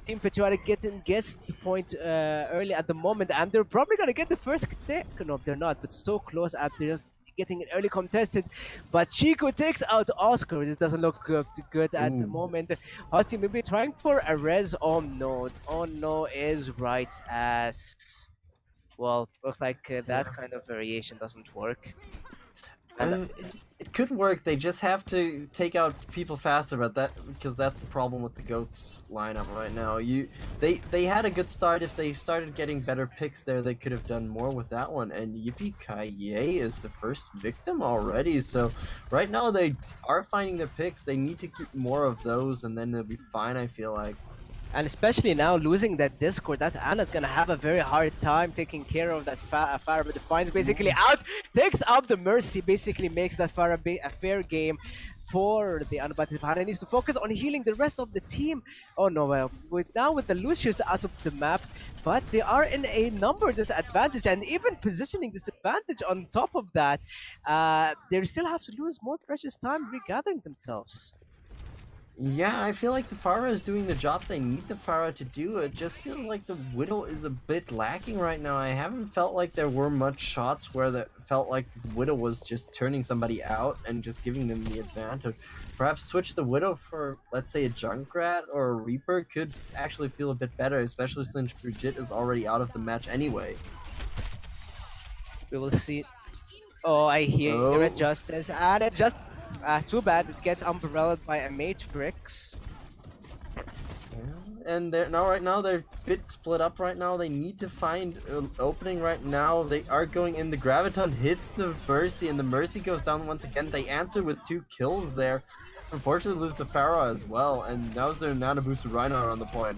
Team Patriotic gets the point early at the moment, and they're probably gonna get the first stick. No, they're not, but so close after just getting it early contested. But Chico takes out Oscar. This doesn't look good at the moment. Hosty maybe trying for a res. Oh no, is right as well. Looks like that kind of variation doesn't work. It could work. They just have to take out people faster, but because that's the problem with the Goats lineup right now. They had a good start. If they started getting better picks there, they could have done more with that one. And Yippee-Ki-Yay is the first victim already. So right now they are finding their picks. They need to keep more of those, and then they'll be fine, I feel like. And especially now losing that Discord, that Anna's gonna have a very hard time taking care of that Farah. But Defiance basically out, takes out the Mercy, basically makes that Farah a fair game. for the unbattlefied Hana. Needs to focus on healing the rest of the team. Oh no, well, with the Lucius out of the map, but they are in a number disadvantage and even positioning disadvantage on top of that. They still have to lose more precious time regathering themselves. Yeah, I feel like the Pharah is doing the job they need the Pharah to do. It just feels like the Widow is a bit lacking right now. I haven't felt like there were much shots where it felt like the Widow was just turning somebody out and just giving them the advantage. Perhaps switch the Widow for, let's say, a Junkrat or a Reaper could actually feel a bit better, especially since Brigitte is already out of the match anyway. We will see. Oh, I hear it, Justice, and it just too bad. It gets umbrellaed by a Matrix. And right now they're a bit split up right now. They need to find an opening right now. They are going in. The Graviton hits the Mercy, and the Mercy goes down once again. They answer with 2 kills there. Unfortunately, lose the Pharah as well, and now's their Nano Booster Reinhardt on the point.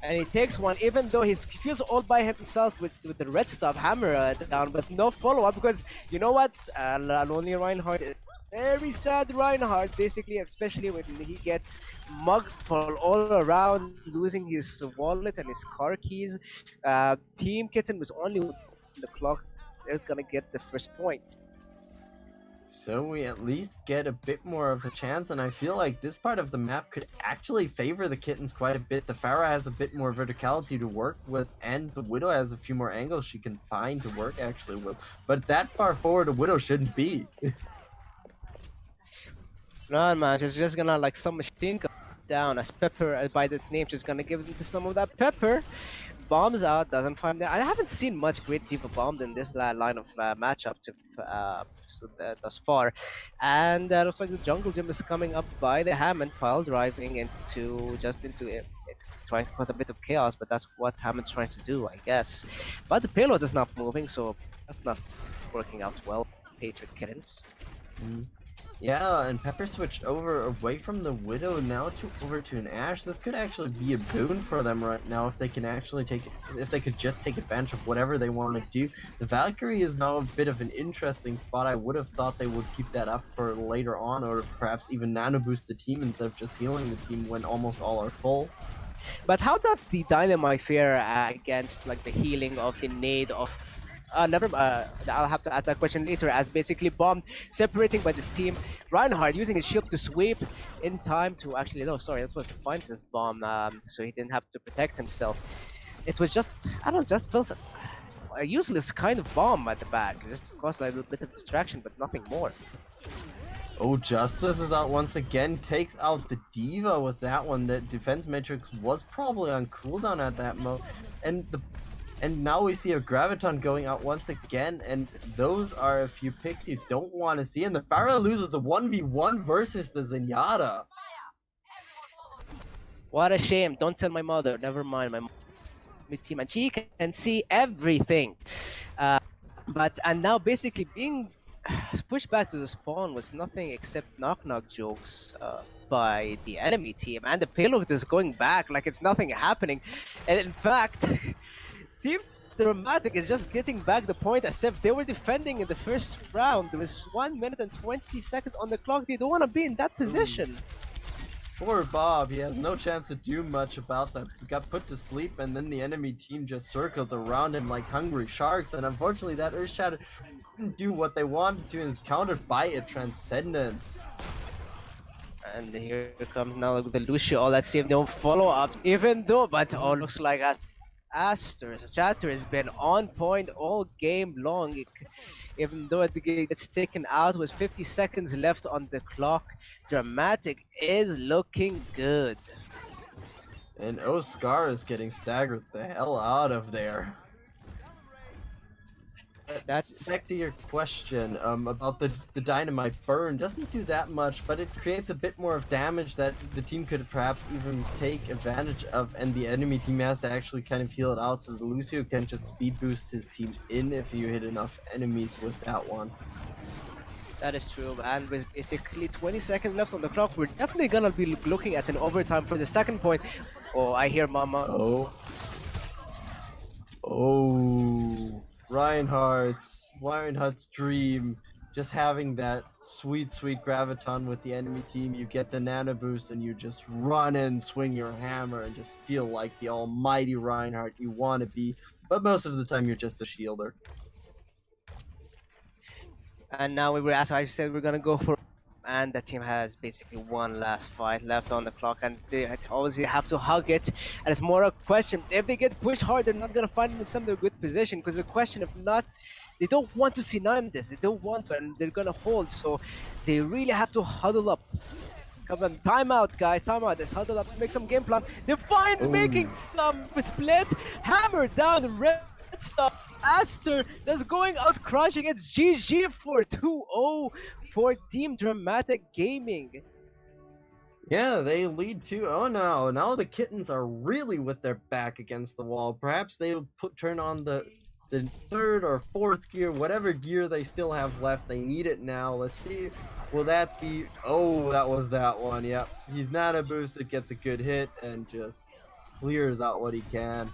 And he takes one, even though he feels all by himself with the red stuff hammer down, but no follow-up because you know what? Lonely Reinhardt is very sad Reinhardt, basically, especially when he gets mugged for all around, losing his wallet and his car keys. Team Kitten was only on the clock. They're gonna get the first point. So we at least get a bit more of a chance, and I feel like this part of the map could actually favor the Kittens quite a bit. The Pharah has a bit more verticality to work with, and the Widow has a few more angles she can find to work actually with. But that far forward a Widow shouldn't be. No man, she's just gonna like some machine gun down as Pepper by the name. She's gonna give them some of that Pepper. Bombs out, doesn't find that. I haven't seen much great Diva bombed in this line of matchup thus far. And looks like the jungle gym is coming up by the Hammond pile, driving into it. It's trying to cause a bit of chaos, but that's what Hammond's trying to do, I guess. But the payload is not moving, so that's not working out well. Patriot Kittens. Yeah, and Pepper switched away from the Widow now over to an Ashe. This could actually be a boon for them right now if they can actually if they could just take advantage of whatever they want to do. The Valkyrie is now a bit of an interesting spot. I would have thought they would keep that up for later on, or perhaps even nano boost the team instead of just healing the team when almost all are full. But how does the Dynamite fare against like the healing of the nade of I'll have to ask that question later, as basically bombed, separating by this team. Reinhardt using his shield to sweep in time to actually, no, sorry, that was Defiance's bomb, so he didn't have to protect himself. It was just, I don't know, just feels a useless kind of bomb at the back. It just caused a little bit of distraction, but nothing more. Oh, Justice is out once again, takes out the Diva with that one. The defense matrix was probably on cooldown at that moment, and now we see a Graviton going out once again, and those are a few picks you don't want to see. And the Pharah loses the 1v1 versus the Zenyatta. What a shame. Don't tell my mother. Never mind. My team, and she can see everything. And now basically being pushed back to the spawn was nothing except knock-knock jokes by the enemy team. And the payload is going back like it's nothing happening. And in fact... Team Dramatic is just getting back the point as if they were defending in the first round. There was 1 minute and 20 seconds on the clock. They don't want to be in that position. Poor Bob, he has no chance to do much about that. He got put to sleep, and then the enemy team just circled around him like hungry sharks, and unfortunately that Earthshatter didn't do what they wanted to and is countered by a Transcendence. And here comes now the Lucio, all that saved no follow-up, even though, but looks like Aster's chatter has been on point all game long, even though it gets taken out with 50 seconds left on the clock. Dramatic is looking good. And Oscar is getting staggered the hell out of there. That's back to your question about the dynamite burn. Doesn't do that much, but it creates a bit more of damage that the team could perhaps even take advantage of, and the enemy team has to actually kind of heal it out, so the Lucio can just speed boost his team in if you hit enough enemies with that one. That is true, and with basically 20 seconds left on the clock, we're definitely gonna be looking at an overtime for the second point. Oh, I hear Mama. Oh. Reinhardt's dream just having that sweet, sweet graviton with the enemy team, you get the nano boost and you just run and swing your hammer and just feel like the almighty Reinhardt you want to be. But most of the time, you're just a shielder. And now as I said, we're gonna go for, and the team has basically one last fight left on the clock, and they obviously have to hug it. And it's more a question: if they get pushed hard, they're not gonna find themselves in a good position. Because the question, if not, they don't want to C9 this. They don't want to, and they're gonna hold. So they really have to huddle up. Come on, timeout, guys, timeout. Let's huddle up to make some game plan. Defiance making some split, hammer down the red stuff. Aster that's going out crushing. It's GG for 2-0 for Team Dramatic Gaming. Yeah, they lead 2-0 now. Now the kittens are really with their back against the wall. Perhaps they'll turn on the third or fourth gear, whatever gear they still have left. They need it now. Let's see. Will that be? Oh, that was that one. Yep. He's nano boosted, gets a good hit, and just clears out what he can.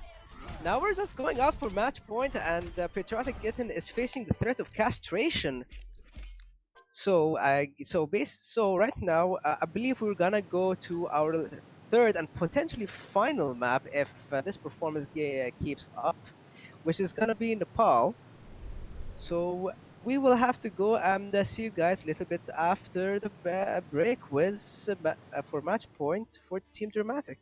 Now we're just going out for match point, and Patriotic Kitten is facing the threat of castration. So right now, I believe we're gonna go to our third and potentially final map if this performance keeps up, which is gonna be Nepal. So we will have to go and see you guys a little bit after the break with for match point for Team Dramatic.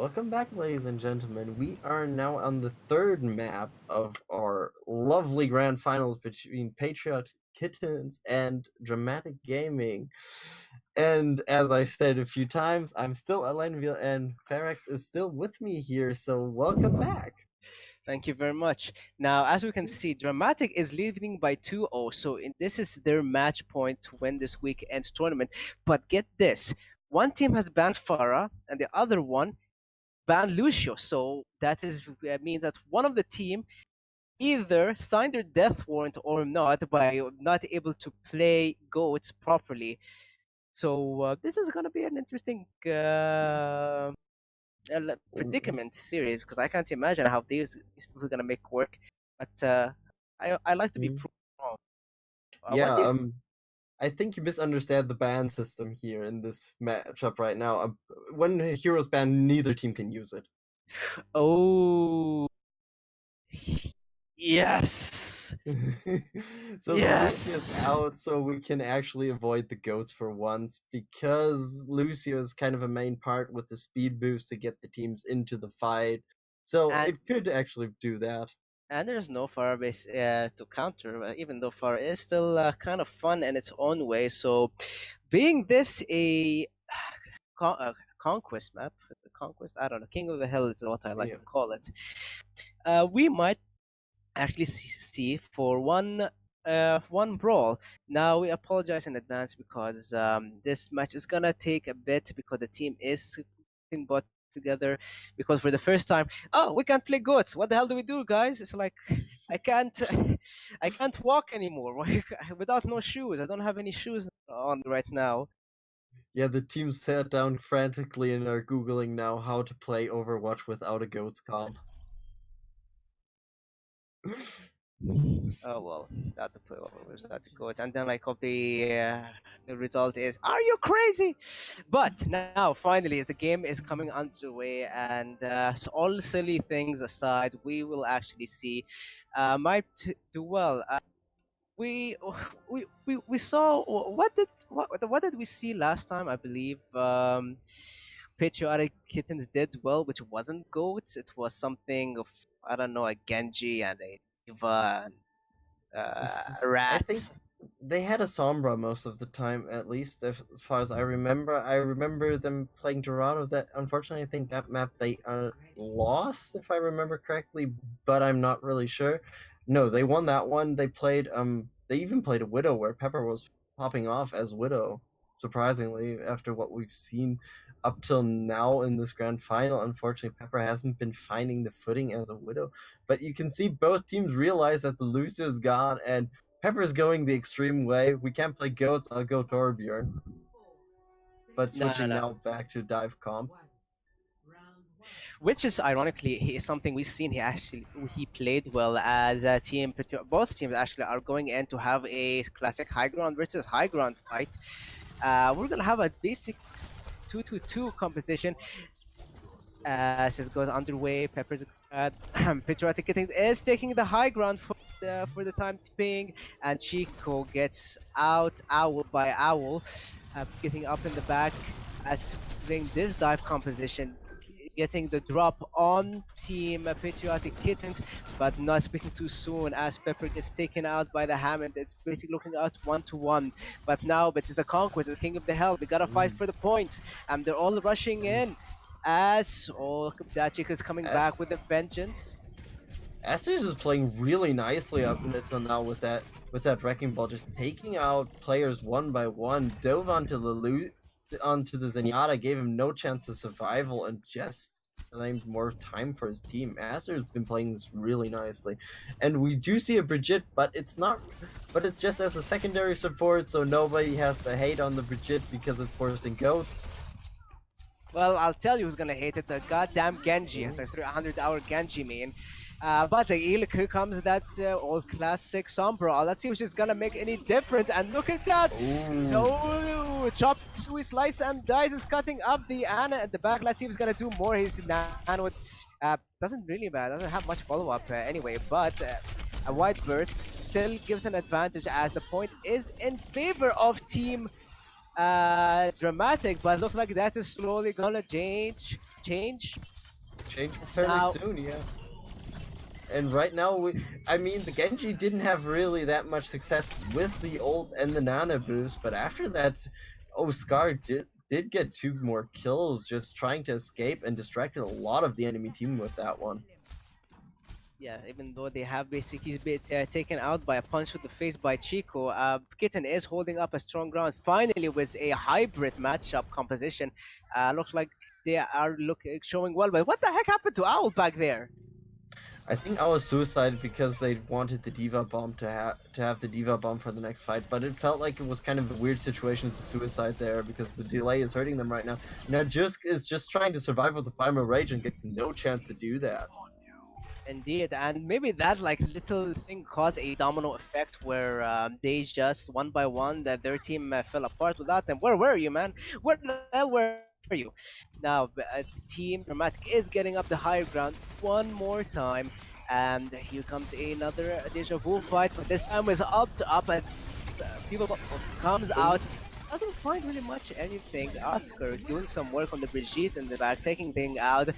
Welcome back, ladies and gentlemen. We are now on the third map of our lovely grand finals between Patriot Kittens and Dramatic Gaming. And as I said a few times, I'm still Alenville and Ferex is still with me here, so welcome back. Thank you very much. Now, as we can see, Dramatic is leading by 2-0, so this is their match point to win this weekend's tournament. But get this, one team has banned Farah, and the other one banned Lucio. So that means that one of the team either signed their death warrant or not by not able to play goats properly. So this is going to be an interesting predicament series because I can't imagine how these people are gonna make work. But I like to be Mm. wrong. Yeah, What do you? I think you misunderstand the ban system here in this matchup right now. When heroes ban, neither team can use it. Oh, yes, So the Lucius yes. out so we can actually avoid the goats for once because Lucio is kind of a main part with the speed boost to get the teams into the fight. So And it could actually do that. there's no Pharah base to counter, even though Pharah is still kind of fun in its own way. So, being this a conquest map, conquest, I don't know, King of the Hill is what I like Yeah. to call it. We might actually see for one brawl. Now we apologize in advance because this match is gonna take a bit because the team is putting bot together because for the first time, oh, we can't play goats. What the hell do we do, guys? It's like I can't I can't walk anymore without no shoes. I don't have any shoes on right now. Yeah, the team sat down frantically and are googling now how to play Overwatch without a goats comp. Oh well, that to play over with that to go. And then like hope the result is, are you crazy? But now finally the game is coming underway, and so all silly things aside, we will actually see might do well. We, we saw what did we see last time? I believe Patriotic Kittens did well, which wasn't goats. It was something of I don't know a Genji and a Diva I think rat. they had a Sombra most of the time, at least as far as I remember. I remember them playing Dorado. That unfortunately, I think that map they lost, if I remember correctly, but I'm not really sure. No, they won that one. They played they even played a Widow where Pepper was popping off as Widow. Surprisingly, after what we've seen up till now in this grand final, unfortunately, Pepper hasn't been finding the footing as a Widow. But you can see both teams realize that the Lucio is gone and Pepper's going the extreme way. We can't play goats, I'll go Torbjorn. But No, switching no. now back to dive comp. Which is ironically is something we've seen. He played well as a team. Both teams actually are going in to have a classic high ground versus high ground fight. We're gonna have a basic 2-2 composition as it goes underway. Pepper's Patriotic Kittens is taking the high ground for the time being, and Chico gets out owl by owl, getting up in the back as playing this dive composition, getting the drop on Team Patriotic Kittens, but not speaking too soon as Pepper gets taken out by the Hammond. It's basically looking out 1-1. But now, but it's a Conquest, the King of the Hell. They gotta fight for the points, and they're all rushing in as that Chico is coming back with a vengeance. Estes is playing really nicely up until now with that wrecking ball, just taking out players one by one. Dove onto the Zenyatta, gave him no chance of survival, and just claimed more time for his team. Aster's been playing this really nicely, and we do see a Brigitte, but it's just as a secondary support, so nobody has to hate on the Brigitte because it's forcing goats. Well, I'll tell you who's gonna hate it. The goddamn Genji. It's a 300-hour Genji main. But here comes that old classic Sombra. Let's see if she's gonna make any difference. And look at that! Ooh. So, chop, sweet slice, and dice is cutting up the Ana at the back. Let's see if he's gonna do more. His Nano doesn't have much follow-up anyway, but a wide burst still gives an advantage as the point is in favor of Team Dramatic, but looks like that is slowly gonna change. change. Change Yes, fairly now- soon, yeah. And right now, I mean, the Genji didn't have really that much success with the ult and the Nana boost, but after that, Oscar did get 2 more kills just trying to escape and distracted a lot of the enemy team with that one. Yeah, even though they have basically been taken out by a punch to the face by Chico, Kitten is holding up a strong ground. Finally, with a hybrid matchup composition, looks like they are showing well. But what the heck happened to Owl back there? I think I was suicided because they wanted the Diva Bomb to have the Diva Bomb for the next fight, but it felt like it was kind of a weird situation to suicide there because the delay is hurting them right now. Now is just trying to survive with the Primal Rage and gets no chance to do that. Indeed, and maybe that like little thing caused a domino effect where they just one by one that their team fell apart without them. Where were you, man? Where the hell were you? Now, Team Dramatic is getting up the higher ground one more time, and here comes another deja vu fight, but this time is up to up, and people comes out. Doesn't find really much anything. Oscar doing some work on the Brigitte in the back, taking thing out,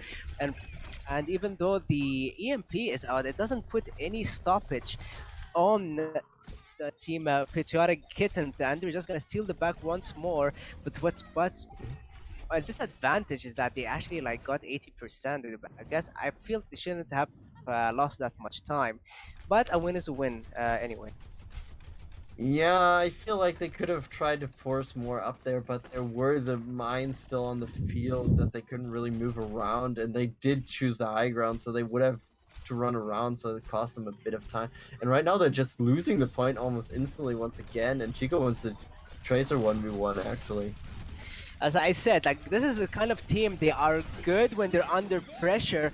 and even though the EMP is out, it doesn't put any stoppage on the team Patriotic Kitten, and they're just gonna steal the back once more. But what's a disadvantage is that they actually like got 80%. I guess I feel they shouldn't have lost that much time, but a win is a win anyway. Yeah, I feel like they could have tried to force more up there, but there were the mines still on the field that they couldn't really move around, and they did choose the high ground, so they would have to run around, so it cost them a bit of time. And right now they're just losing the point almost instantly once again, and Chico wants to Tracer 1v1 actually. As I said, like this is the kind of team they are good when they're under pressure,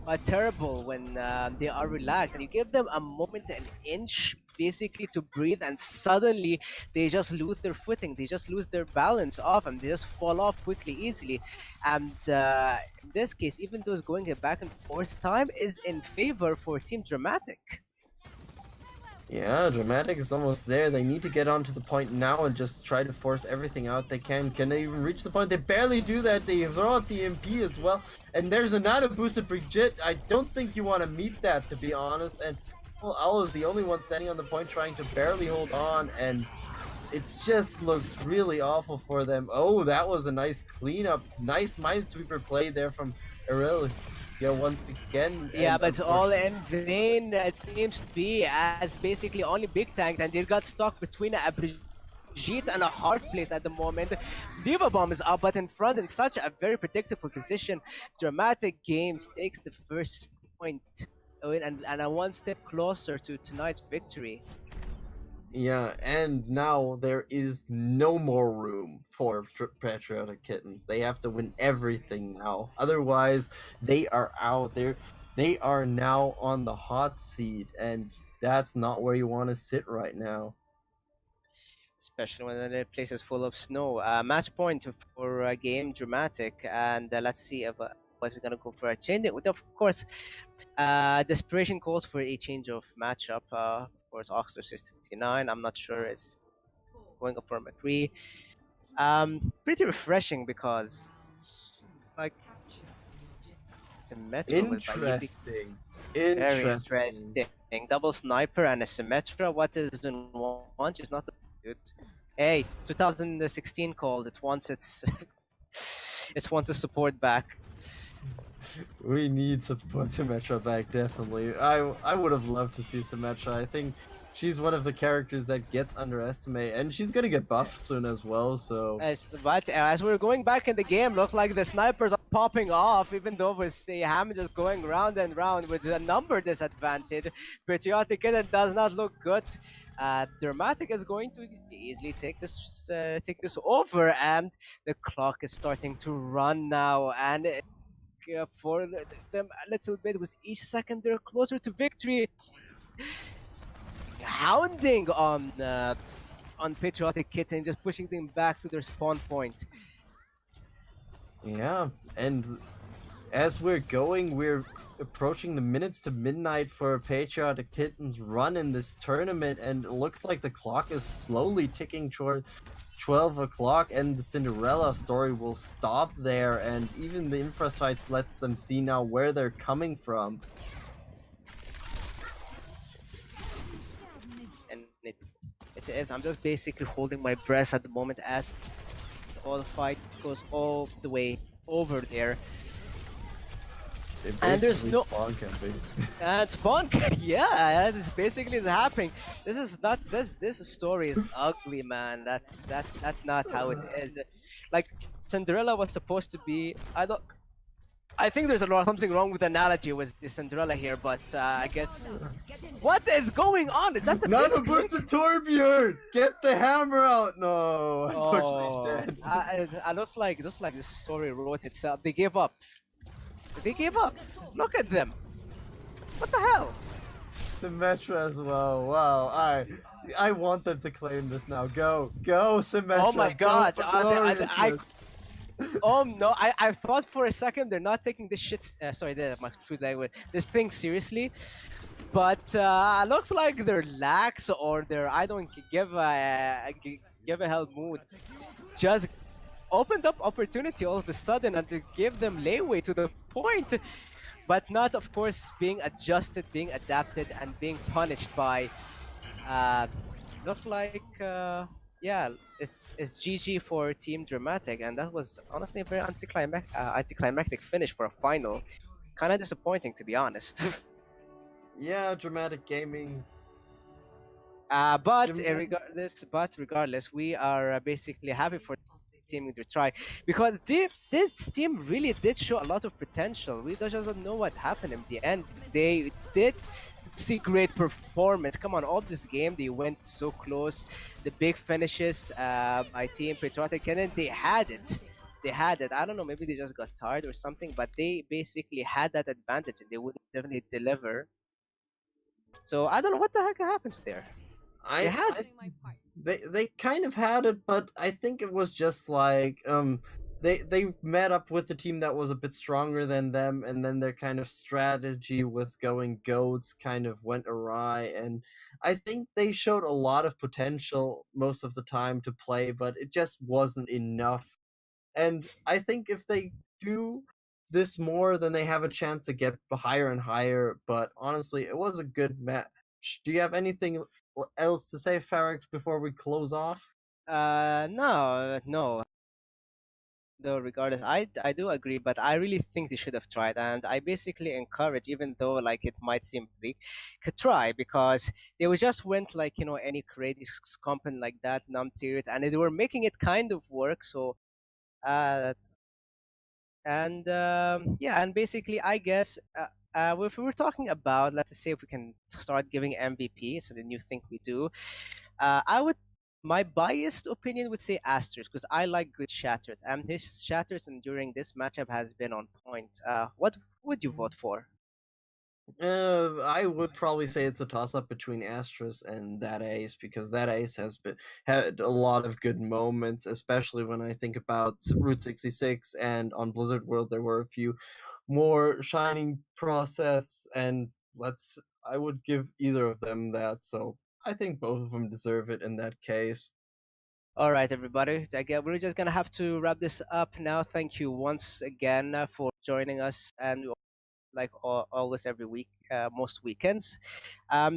but terrible when they are relaxed. And you give them a moment, an inch, basically to breathe, and suddenly they just lose their footing. They just lose their balance off, and they just fall off quickly, easily. And in this case, even though it's going back and forth, time is in favor for Team Dramatic. Yeah, Dramatic is almost there. They need to get onto the point now and just try to force everything out they can. Can they even reach the point? They barely do that. They throw out the MP as well. And there's a nano boosted Brigitte. I don't think you want to meet that, to be honest. And well, Owl is the only one standing on the point trying to barely hold on. And it just looks really awful for them. Oh, that was a nice cleanup. Nice Minesweeper play there from Aurelia. Yeah, once again. Yeah, but it's all in vain. It seems to be as basically only big tank, and they got stuck between a Brigitte and a hard place at the moment. Diva Bomb is up, but in front in such a very predictable position. Dramatic Games takes the first point and a one step closer to tonight's victory. Yeah, and now there is no more room for Patriotic Kittens. They have to win everything now. Otherwise, they are out there. They are now on the hot seat, and that's not where you want to sit right now. Especially when the place is full of snow. Match point for a game Dramatic, and let's see if was gonna go for a change. Of course, desperation calls for a change of matchup. Of course, Oxford 69. I'm not sure it's going up for McCree. Pretty refreshing because like Symmetra with Interesting. very interesting. Double sniper and a Symmetra. What is doing one? She's not good. Hey, 2016 called. It wants its it wants its support back. We need support Symmetra back, definitely. I would have loved to see Symmetra. I think she's one of the characters that gets underestimated, and she's gonna get buffed soon as well, so... But as we're going back in the game, looks like the snipers are popping off, even though we see Ham just going round and round with a number disadvantage. Patriotic Kitten does not look good. Dramatic is going to easily take this over, and the clock is starting to run now, and for them a little bit with each second they're closer to victory. Hounding on Patriotic Kitten, just pushing them back to their spawn point. Yeah, and as we're going, we're approaching the minutes to midnight for Patriotic Kitten's run in this tournament, and it looks like the clock is slowly ticking toward 12 o'clock, and the Cinderella story will stop there, and even the Infrasites lets them see now where they're coming from. And it is. I'm just basically holding my breath at the moment as all the fight goes all the way over there. They And there's basically no- spawn camping. And spawn, yeah, that is basically is happening. This is not this story is ugly, man. That's not how it is. Like Cinderella was supposed to be. I think there's something wrong with the analogy with the Cinderella here, but I guess. What is going on? Is that the Not a misclick? burst of Torbjörn! Get the hammer out! No, unfortunately Oh, he's dead. it looks like this story wrote itself. They gave up. They gave up. Look at them. What the hell? Symmetra as well. Wow. I want them to claim this now. Go, Symmetra. Oh my God. Go for I gloriousness. Oh no! I thought for a second they're not taking this shit. Sorry, my food language. This thing seriously, but looks like they're lax or they're I don't give a hell mood. Just opened up opportunity all of a sudden and to give them layway to the point, but not of course being adjusted, being adapted, and being punished by. Looks like yeah, it's GG for Team Dramatic, and that was honestly a very anticlimactic finish for a final. Kind of disappointing, to be honest. Yeah, dramatic gaming. But Dramatic- regardless, we are basically happy for team to try because this team really did show a lot of potential. We just don't know what happened in the end. They did see great performance. Come on, all this game they went so close. The big finishes by Team Patriotic and then they had it. They had it. I don't know, maybe they just got tired or something, but they basically had that advantage and they would definitely deliver. So I don't know what the heck happened there. They had They kind of had it, but I think it was just like they met up with the team that was a bit stronger than them, and then their kind of strategy with going goats kind of went awry, and I think they showed a lot of potential most of the time to play, but it just wasn't enough. And I think if they do this more, then they have a chance to get higher and higher. But honestly, it was a good match. Do you have anything else to say, Farix, before we close off? No. Though regardless, I do agree, but I really think they should have tried, and I basically encourage, even though like it might seem bleak, could try because they were just went like any crazy company like that, num tiers, and they were making it kind of work. So uh, and yeah, and basically I guess if we were talking about, let's say if we can start giving MVP, so the new thing we do, I would. My biased opinion would say Astros because I like good shatters, and his shatters and during this matchup has been on point. What would you vote for? I would probably say it's a toss-up between Astros and that Ace, because that Ace has had a lot of good moments, especially when I think about Route 66 and on Blizzard World there were a few more shining process, and I would give either of them that, so I think both of them deserve it in that case. All right, everybody. Again, we're just gonna have to wrap this up now. Thank you once again for joining us, and like always every week, most weekends.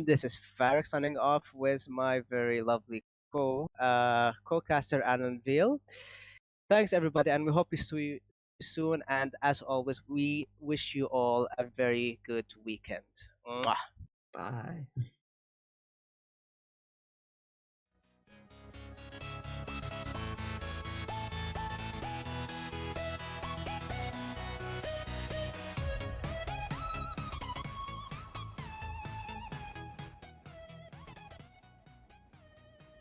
This is Farrak signing off with my very lovely co-caster Alan Veal. Thanks everybody, and we hope to see you soon. And as always, we wish you all a very good weekend. Mwah. Bye.